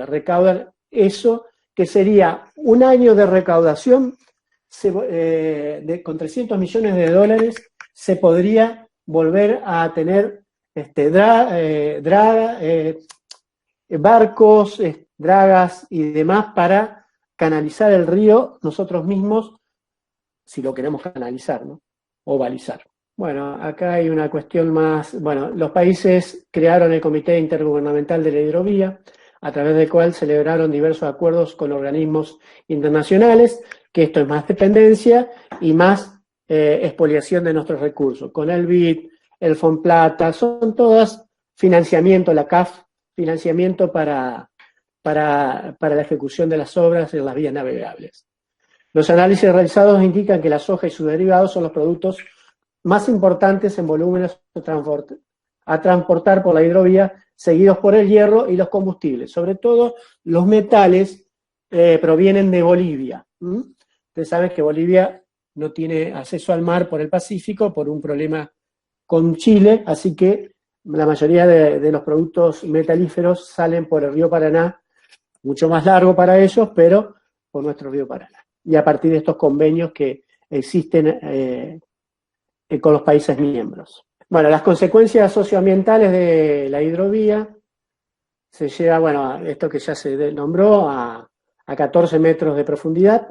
recaudan eso, que sería un año de recaudación, con $300 millones se podría volver a tener barcos, dragas y demás para canalizar el río nosotros mismos, si lo queremos canalizar, ¿no? O balizar. Bueno, acá hay una cuestión más. Bueno, los países crearon el Comité Intergubernamental de la Hidrovía, a través del cual celebraron diversos acuerdos con organismos internacionales, que esto es más dependencia y más expoliación de nuestros recursos. Con el BID, el FONPLATA, son todas financiamiento, la CAF, financiamiento para la ejecución de las obras en las vías navegables. Los análisis realizados indican que la soja y sus derivados son los productos más importantes en volúmenes a transportar por la hidrovía, seguidos por el hierro y los combustibles. Sobre todo, los metales provienen de Bolivia. Ustedes saben que Bolivia no tiene acceso al mar por el Pacífico por un problema con Chile, así que la mayoría de los productos metalíferos salen por el río Paraná, mucho más largo para ellos, pero por nuestro río Paraná. Y a partir de estos convenios que existen con los países miembros. Bueno, las consecuencias socioambientales de la hidrovía se llega, bueno, a esto que ya se nombró, a 14 metros de profundidad.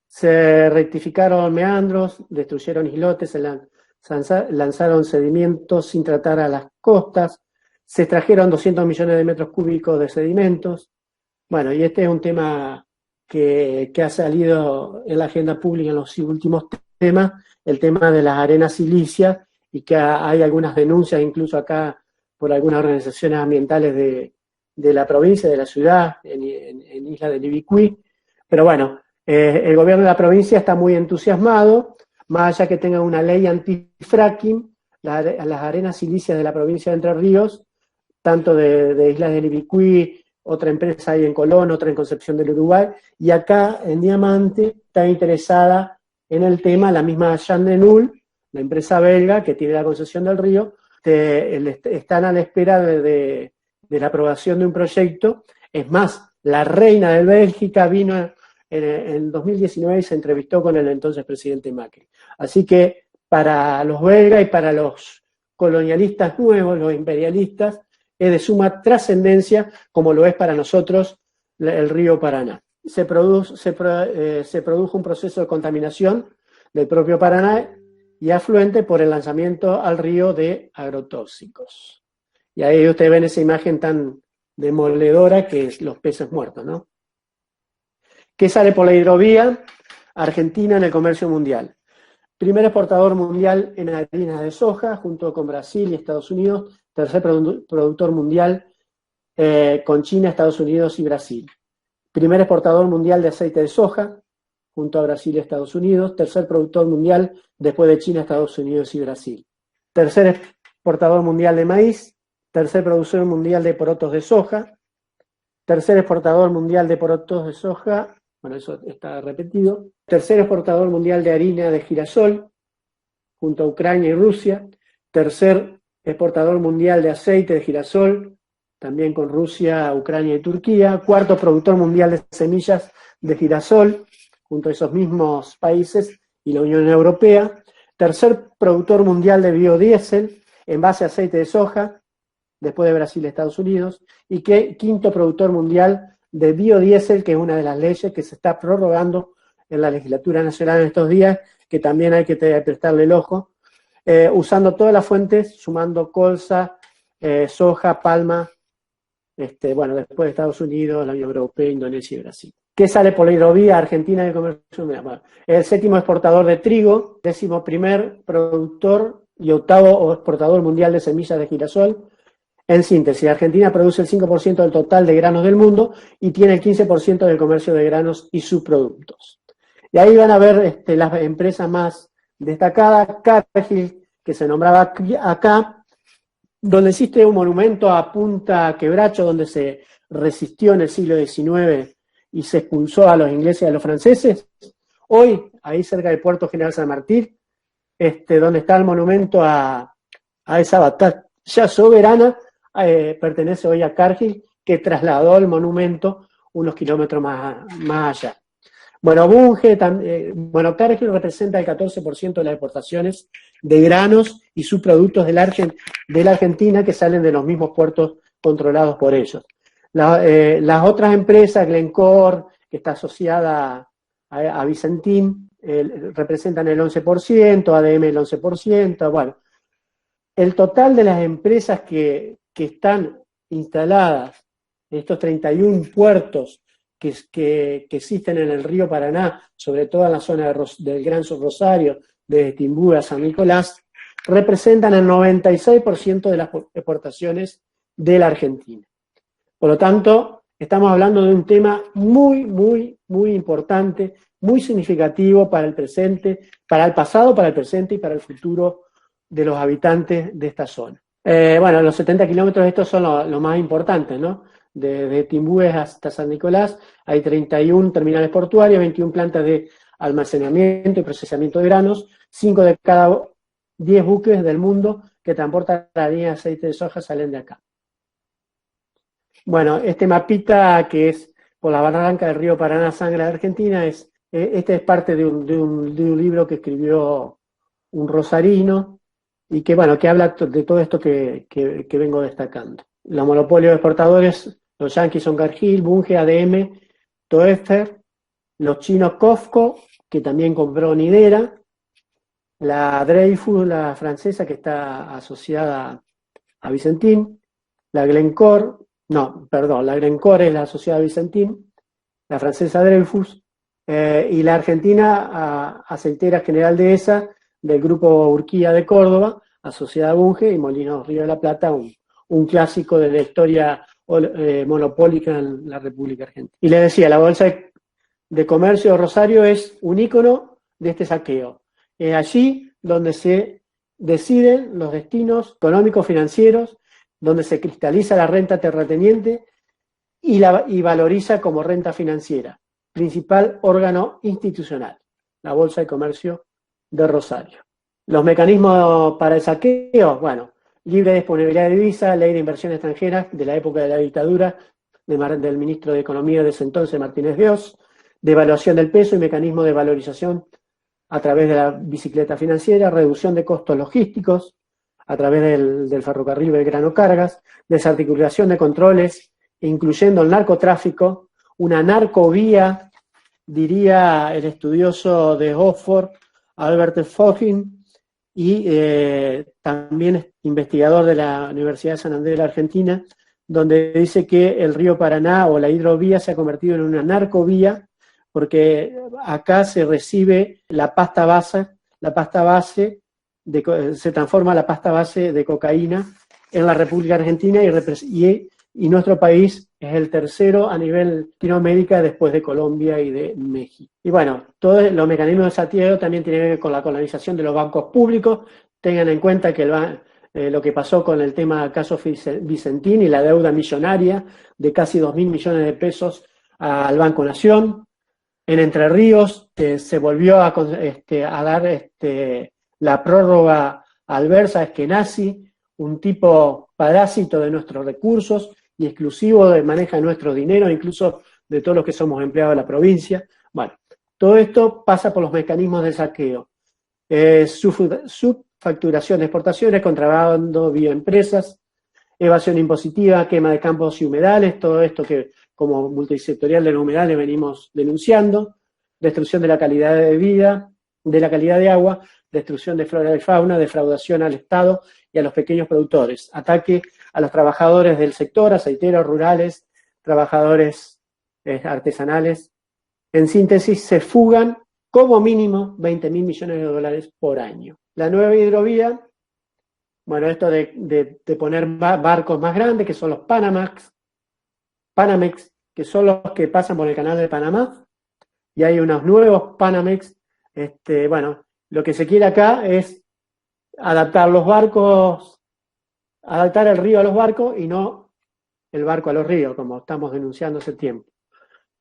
Se rectificaron meandros, destruyeron islotes, lanzaron sedimentos sin tratar a las costas, se extrajeron 200 millones de metros cúbicos de sedimentos. Bueno, y este es un tema que ha salido en la agenda pública en los últimos temas, el tema de las arenas silíceas, y que hay algunas denuncias incluso acá por algunas organizaciones ambientales de la provincia, de la ciudad, en Isla de Libicuí. Pero bueno, el gobierno de la provincia está muy entusiasmado, más allá que tenga una ley anti-fracking, las arenas silíceas de la provincia de Entre Ríos, tanto de Islas de Libicuí, otra empresa ahí en Colón, otra en Concepción del Uruguay, y acá en Diamante está interesada en el tema la misma Jean de Null, la empresa belga que tiene la concesión del río, están a la espera de la aprobación de un proyecto. Es más, la reina de Bélgica vino en 2019 y se entrevistó con el entonces presidente Macri. Así que para los belgas y para los colonialistas nuevos, los imperialistas, es de suma trascendencia, como lo es para nosotros el río Paraná. Se produjo un proceso de contaminación del propio Paraná y afluente por el lanzamiento al río de agrotóxicos. Y ahí ustedes ven esa imagen tan demoledora que es los peces muertos, ¿no? ¿Qué sale por la hidrovía? Argentina en el comercio mundial. Primer exportador mundial en harinas de soja, junto con Brasil y Estados Unidos. Tercer productor mundial con China, Estados Unidos y Brasil. Primer exportador mundial de aceite de soja, junto a Brasil y Estados Unidos. Tercer productor mundial después de China, Estados Unidos y Brasil. Tercer exportador mundial de maíz. Tercer productor mundial de porotos de soja. Tercer exportador mundial de porotos de soja. Bueno, eso está repetido. Tercer exportador mundial de harina de girasol, junto a Ucrania y Rusia. Tercer exportador mundial de aceite de girasol, también con Rusia, Ucrania y Turquía. Cuarto productor mundial de semillas de girasol, junto a esos mismos países y la Unión Europea. Tercer productor mundial de biodiesel en base a aceite de soja, después de Brasil y Estados Unidos. Y quinto productor mundial de biodiesel, que es una de las leyes que se está prorrogando en la legislatura nacional en estos días, que también hay que prestarle el ojo, usando todas las fuentes, sumando colza, soja, palma, bueno, después de Estados Unidos, la Unión Europea, Indonesia y Brasil. ¿Qué sale por la hidrovía? Argentina en el comercio mundial. El séptimo exportador de trigo, 11º productor y octavo exportador mundial de semillas de girasol. En síntesis, Argentina produce el 5% del total de granos del mundo y tiene el 15% del comercio de granos y subproductos. Y ahí van a ver las empresas más destacadas. Cargill, que se nombraba acá, donde existe un monumento a Punta Quebracho, donde se resistió en el siglo XIX y se expulsó a los ingleses y a los franceses. Hoy, ahí cerca del puerto General San Martín, donde está el monumento a esa batalla soberana, pertenece hoy a Cargill, que trasladó el monumento unos kilómetros más allá. Bueno, Bunge, Cargill representa el 14% de las exportaciones de granos y subproductos de la Argentina que salen de los mismos puertos controlados por ellos. Las otras empresas, Glencore, que está asociada a Vicentín, representan el 11%, ADM el 11%, bueno. El total de las empresas que están instaladas, estos 31 puertos que existen en el río Paraná, sobre todo en la zona del Gran Rosario, desde Timbú a San Nicolás, representan el 96% de las exportaciones de la Argentina. Por lo tanto, estamos hablando de un tema muy, muy, muy importante, muy significativo para el presente, para el pasado, para el presente y para el futuro de los habitantes de esta zona. Bueno, los 70 kilómetros estos son los más importantes, ¿no? Desde Timbúes hasta San Nicolás hay 31 terminales portuarios, 21 plantas de almacenamiento y procesamiento de granos, 5 de cada 10 buques del mundo que transportan harina y aceite de soja salen de acá. Bueno, este mapita que es por la barranca del río Paraná, sangre de Argentina, este es parte de un libro que escribió un rosarino y que, bueno, que habla de todo esto que vengo destacando. Los monopolios exportadores, los yanquis son Cargill, Bunge, ADM, Toeffer, los chinos Cofco, que también compró Nidera, la Dreyfus, la francesa, que está asociada a Vicentín, la Glencore es la asociada a Vicentín, la francesa Dreyfus, y la argentina Aceitera General Dehesa, del grupo Urquía de Córdoba, asociada a Bunge, y Molinos Río de la Plata, un clásico de la historia monopólica en la República Argentina. Y les decía, la Bolsa de Comercio de Rosario es un ícono de este saqueo. Es allí donde se deciden los destinos económicos financieros, donde se cristaliza la renta terrateniente y valoriza como renta financiera, principal órgano institucional, la Bolsa de Comercio de Rosario. Los mecanismos para el saqueo, bueno, libre disponibilidad de divisa, ley de inversión extranjera de la época de la dictadura del ministro de Economía de ese entonces, Martínez de Oz, devaluación del peso y mecanismo de valorización a través de la bicicleta financiera, reducción de costos logísticos a través del ferrocarril Belgrano Cargas, desarticulación de controles, incluyendo el narcotráfico, una narcovía, diría el estudioso de Oxford, Albert Fogin, y también investigador de la Universidad de San Andrés de la Argentina, donde dice que el río Paraná o la hidrovía se ha convertido en una narcovía porque acá se recibe la pasta base, se transforma la pasta base de cocaína en la República Argentina y nuestro país es el tercero a nivel Latinoamérica después de Colombia y de México. Y bueno, todos los mecanismos de saqueo también tienen que ver con la colonización de los bancos públicos. Tengan en cuenta que lo que pasó con el tema del caso Vicentín y la deuda millonaria de casi 2.000 millones de pesos al Banco Nación. En Entre Ríos se volvió a dar la prórroga a Albersa Eskenazi, un tipo parásito de nuestros recursos y exclusivo de maneja nuestro dinero, incluso de todos los que somos empleados de la provincia. Bueno, todo esto pasa por los mecanismos de saqueo. Subfacturación de exportaciones, contrabando bioempresas, evasión impositiva, quema de campos y humedales, todo esto que como multisectorial de los humedales venimos denunciando, destrucción de la calidad de vida, de la calidad de agua, destrucción de flora y fauna, defraudación al Estado y a los pequeños productores, ataque a los trabajadores del sector, aceiteros, rurales, trabajadores artesanales. En síntesis, se fugan como mínimo 20.000 millones de dólares por año. La nueva hidrovía, bueno, esto de poner barcos más grandes, que son los Panamex, que son los que pasan por el canal de Panamá, y hay unos nuevos Panamex. Bueno, lo que se quiere acá es adaptar el río a los barcos y no el barco a los ríos, como estamos denunciando hace tiempo.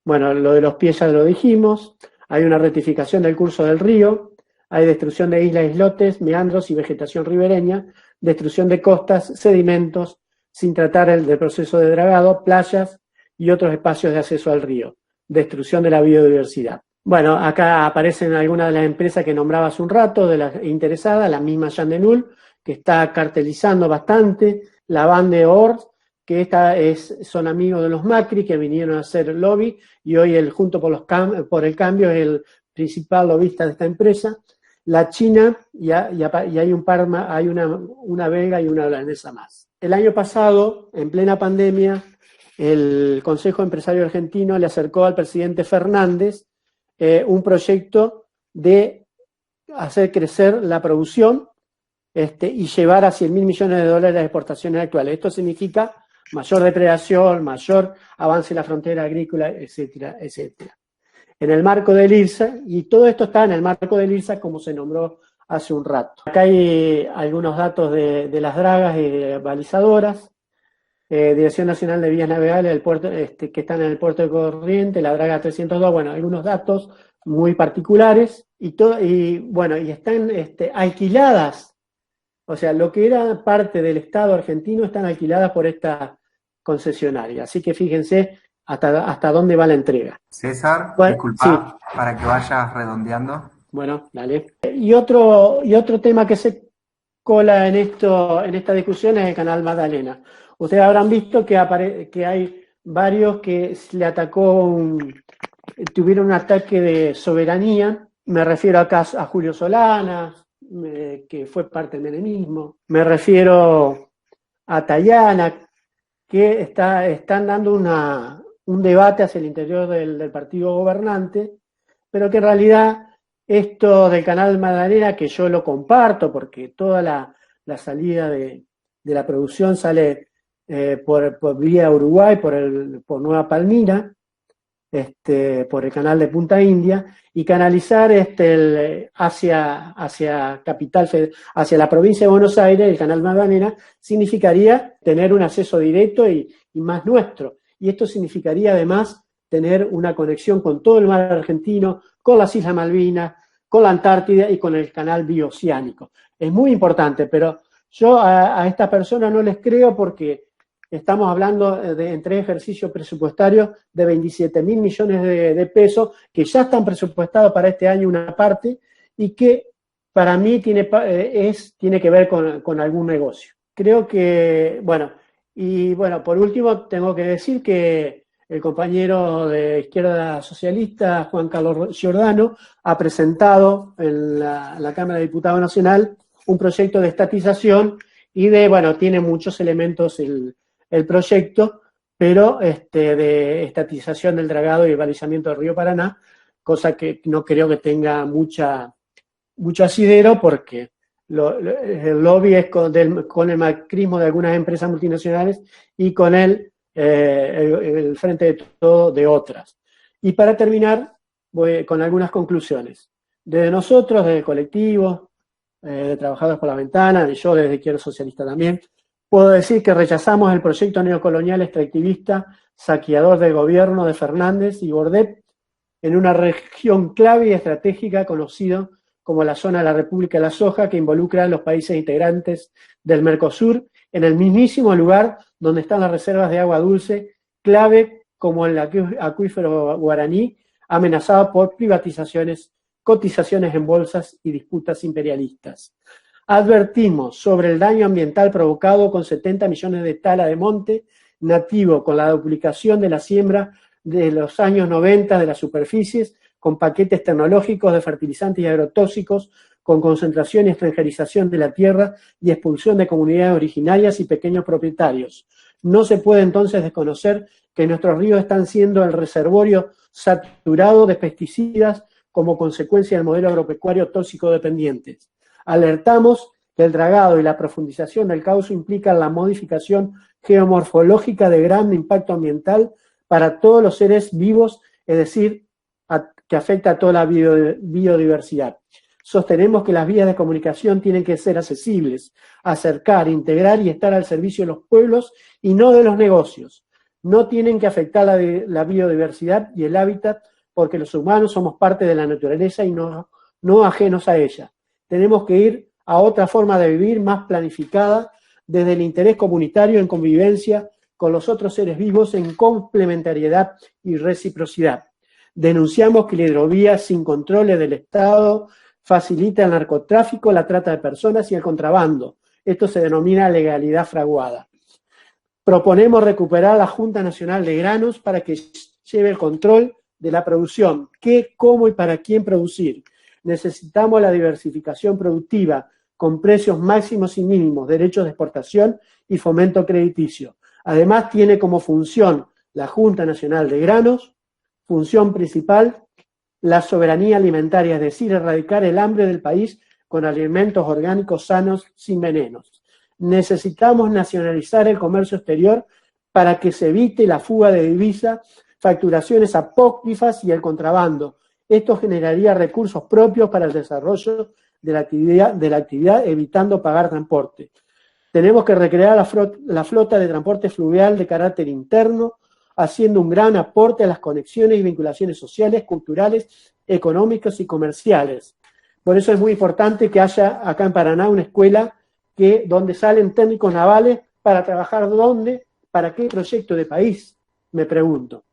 Bueno, lo de los pies ya lo dijimos, hay una rectificación del curso del río, hay destrucción de islas, islotes, meandros y vegetación ribereña, destrucción de costas, sedimentos, sin tratar del proceso de dragado, playas y otros espacios de acceso al río, destrucción de la biodiversidad. Bueno, acá aparecen algunas de las empresas que nombraba hace un rato, de las interesadas, la misma Jean de Null, que está cartelizando bastante, la Van de Ors, que son amigos de los Macri, que vinieron a hacer lobby, y hoy el Junto por el Cambio es el principal lobista de esta empresa. La China, y hay un par más, hay una belga y una holandesa más. El año pasado, en plena pandemia, el Consejo Empresario Argentino le acercó al presidente Fernández un proyecto de hacer crecer la producción y llevar a 100.000 millones de dólares las exportaciones actuales. Esto significa mayor depredación, mayor avance en la frontera agrícola, etcétera, etcétera. En el marco del IRSA, y todo esto está en el marco del IRSA como se nombró hace un rato. Acá hay algunos datos de las dragas y balizadoras. Dirección Nacional de Vías Navegables del puerto, que están en el puerto de Corrientes, la draga 302, bueno, algunos datos muy particulares, y están alquiladas, o sea, lo que era parte del Estado argentino están alquiladas por esta concesionaria, así que fíjense hasta dónde va la entrega. César, Bueno, disculpa, sí. para que vayas redondeando. Bueno, dale. Y otro tema que se cola en esta discusión es el Canal Magdalena. Ustedes habrán visto que hay varios que le tuvieron un ataque de soberanía. Me refiero acá a Julio Solana, que fue parte del menemismo. Me refiero a Tayana, que están dando un debate hacia el interior del partido gobernante, pero que en realidad esto del Canal Magdalena, que yo lo comparto porque toda la salida de la producción sale por vía Uruguay, por Nueva Palmira, por el canal de Punta India, y canalizar hacia Capital, hacia la provincia de Buenos Aires, el Canal Magdalena, significaría tener un acceso directo y más nuestro. Y esto significaría además tener una conexión con todo el mar argentino, con las Islas Malvinas, con la Antártida y con el canal bioceánico. Es muy importante, pero yo a esta persona no les creo porque estamos hablando entre ejercicios presupuestarios de 27.000 millones de pesos que ya están presupuestados para este año una parte y que para mí tiene que ver con algún negocio. Creo que, por último tengo que decir que el compañero de Izquierda Socialista, Juan Carlos Giordano, ha presentado en la Cámara de Diputados Nacional un proyecto de estatización y tiene muchos elementos el proyecto, pero de estatización del dragado y el balizamiento del río Paraná, cosa que no creo que tenga mucho asidero porque el lobby es con el macrismo de algunas empresas multinacionales y con el frente de todo de otras. Y para terminar, voy con algunas conclusiones. Desde nosotros, desde el colectivo, de Trabajadores por la Ventana, y yo desde Izquierda Socialista también, puedo decir que rechazamos el proyecto neocolonial extractivista saqueador del gobierno de Fernández y Bordet en una región clave y estratégica conocido como la zona de la República de la Soja, que involucra a los países integrantes del Mercosur, en el mismísimo lugar donde están las reservas de agua dulce, clave como el acuífero guaraní, amenazado por privatizaciones, cotizaciones en bolsas y disputas imperialistas. Advertimos sobre el daño ambiental provocado con 70 millones de tala de monte nativo, con la duplicación de la siembra de los años 90 de las superficies, con paquetes tecnológicos de fertilizantes y agrotóxicos, con concentración y extranjerización de la tierra y expulsión de comunidades originarias y pequeños propietarios. No se puede entonces desconocer que nuestros ríos están siendo el reservorio saturado de pesticidas como consecuencia del modelo agropecuario tóxico dependiente. Alertamos que el dragado y la profundización del cauce implican la modificación geomorfológica de gran impacto ambiental para todos los seres vivos, es decir, que afecta a toda la biodiversidad. Sostenemos que las vías de comunicación tienen que ser accesibles, acercar, integrar y estar al servicio de los pueblos y no de los negocios. No tienen que afectar la biodiversidad y el hábitat porque los humanos somos parte de la naturaleza y no ajenos a ella. Tenemos que ir a otra forma de vivir más planificada desde el interés comunitario en convivencia con los otros seres vivos en complementariedad y reciprocidad. Denunciamos que la hidrovía sin controles del Estado facilita el narcotráfico, la trata de personas y el contrabando. Esto se denomina legalidad fraguada. Proponemos recuperar la Junta Nacional de Granos para que lleve el control de la producción, qué, cómo y para quién producir. Necesitamos la diversificación productiva con precios máximos y mínimos, derechos de exportación y fomento crediticio. Además, tiene como función la Junta Nacional de Granos, función principal, la soberanía alimentaria, es decir, erradicar el hambre del país con alimentos orgánicos sanos sin venenos. Necesitamos nacionalizar el comercio exterior para que se evite la fuga de divisas, facturaciones apócrifas y el contrabando. Esto generaría recursos propios para el desarrollo de la actividad evitando pagar transporte. Tenemos que recrear la flota de transporte fluvial de carácter interno, haciendo un gran aporte a las conexiones y vinculaciones sociales, culturales, económicas y comerciales. Por eso es muy importante que haya acá en Paraná una escuela donde salen técnicos navales para trabajar ¿dónde? ¿Para qué proyecto de país? Me pregunto.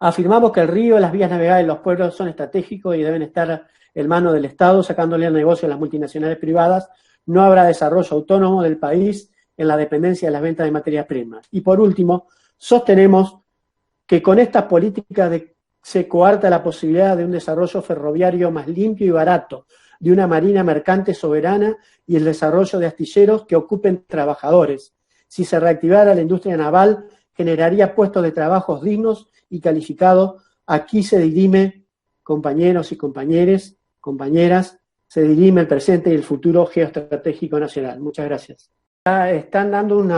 Afirmamos que el río, las vías navegables y los pueblos son estratégicos y deben estar en manos del Estado, sacándole el negocio a las multinacionales privadas. No habrá desarrollo autónomo del país en la dependencia de las ventas de materias primas. Y por último, sostenemos que con estas políticas se coarta la posibilidad de un desarrollo ferroviario más limpio y barato, de una marina mercante soberana y el desarrollo de astilleros que ocupen trabajadores. Si se reactivara la industria naval, generaría puestos de trabajo dignos y calificados. Aquí se dirime, compañeros y compañeras, se dirime el presente y el futuro geoestratégico nacional. Muchas gracias. Están dando una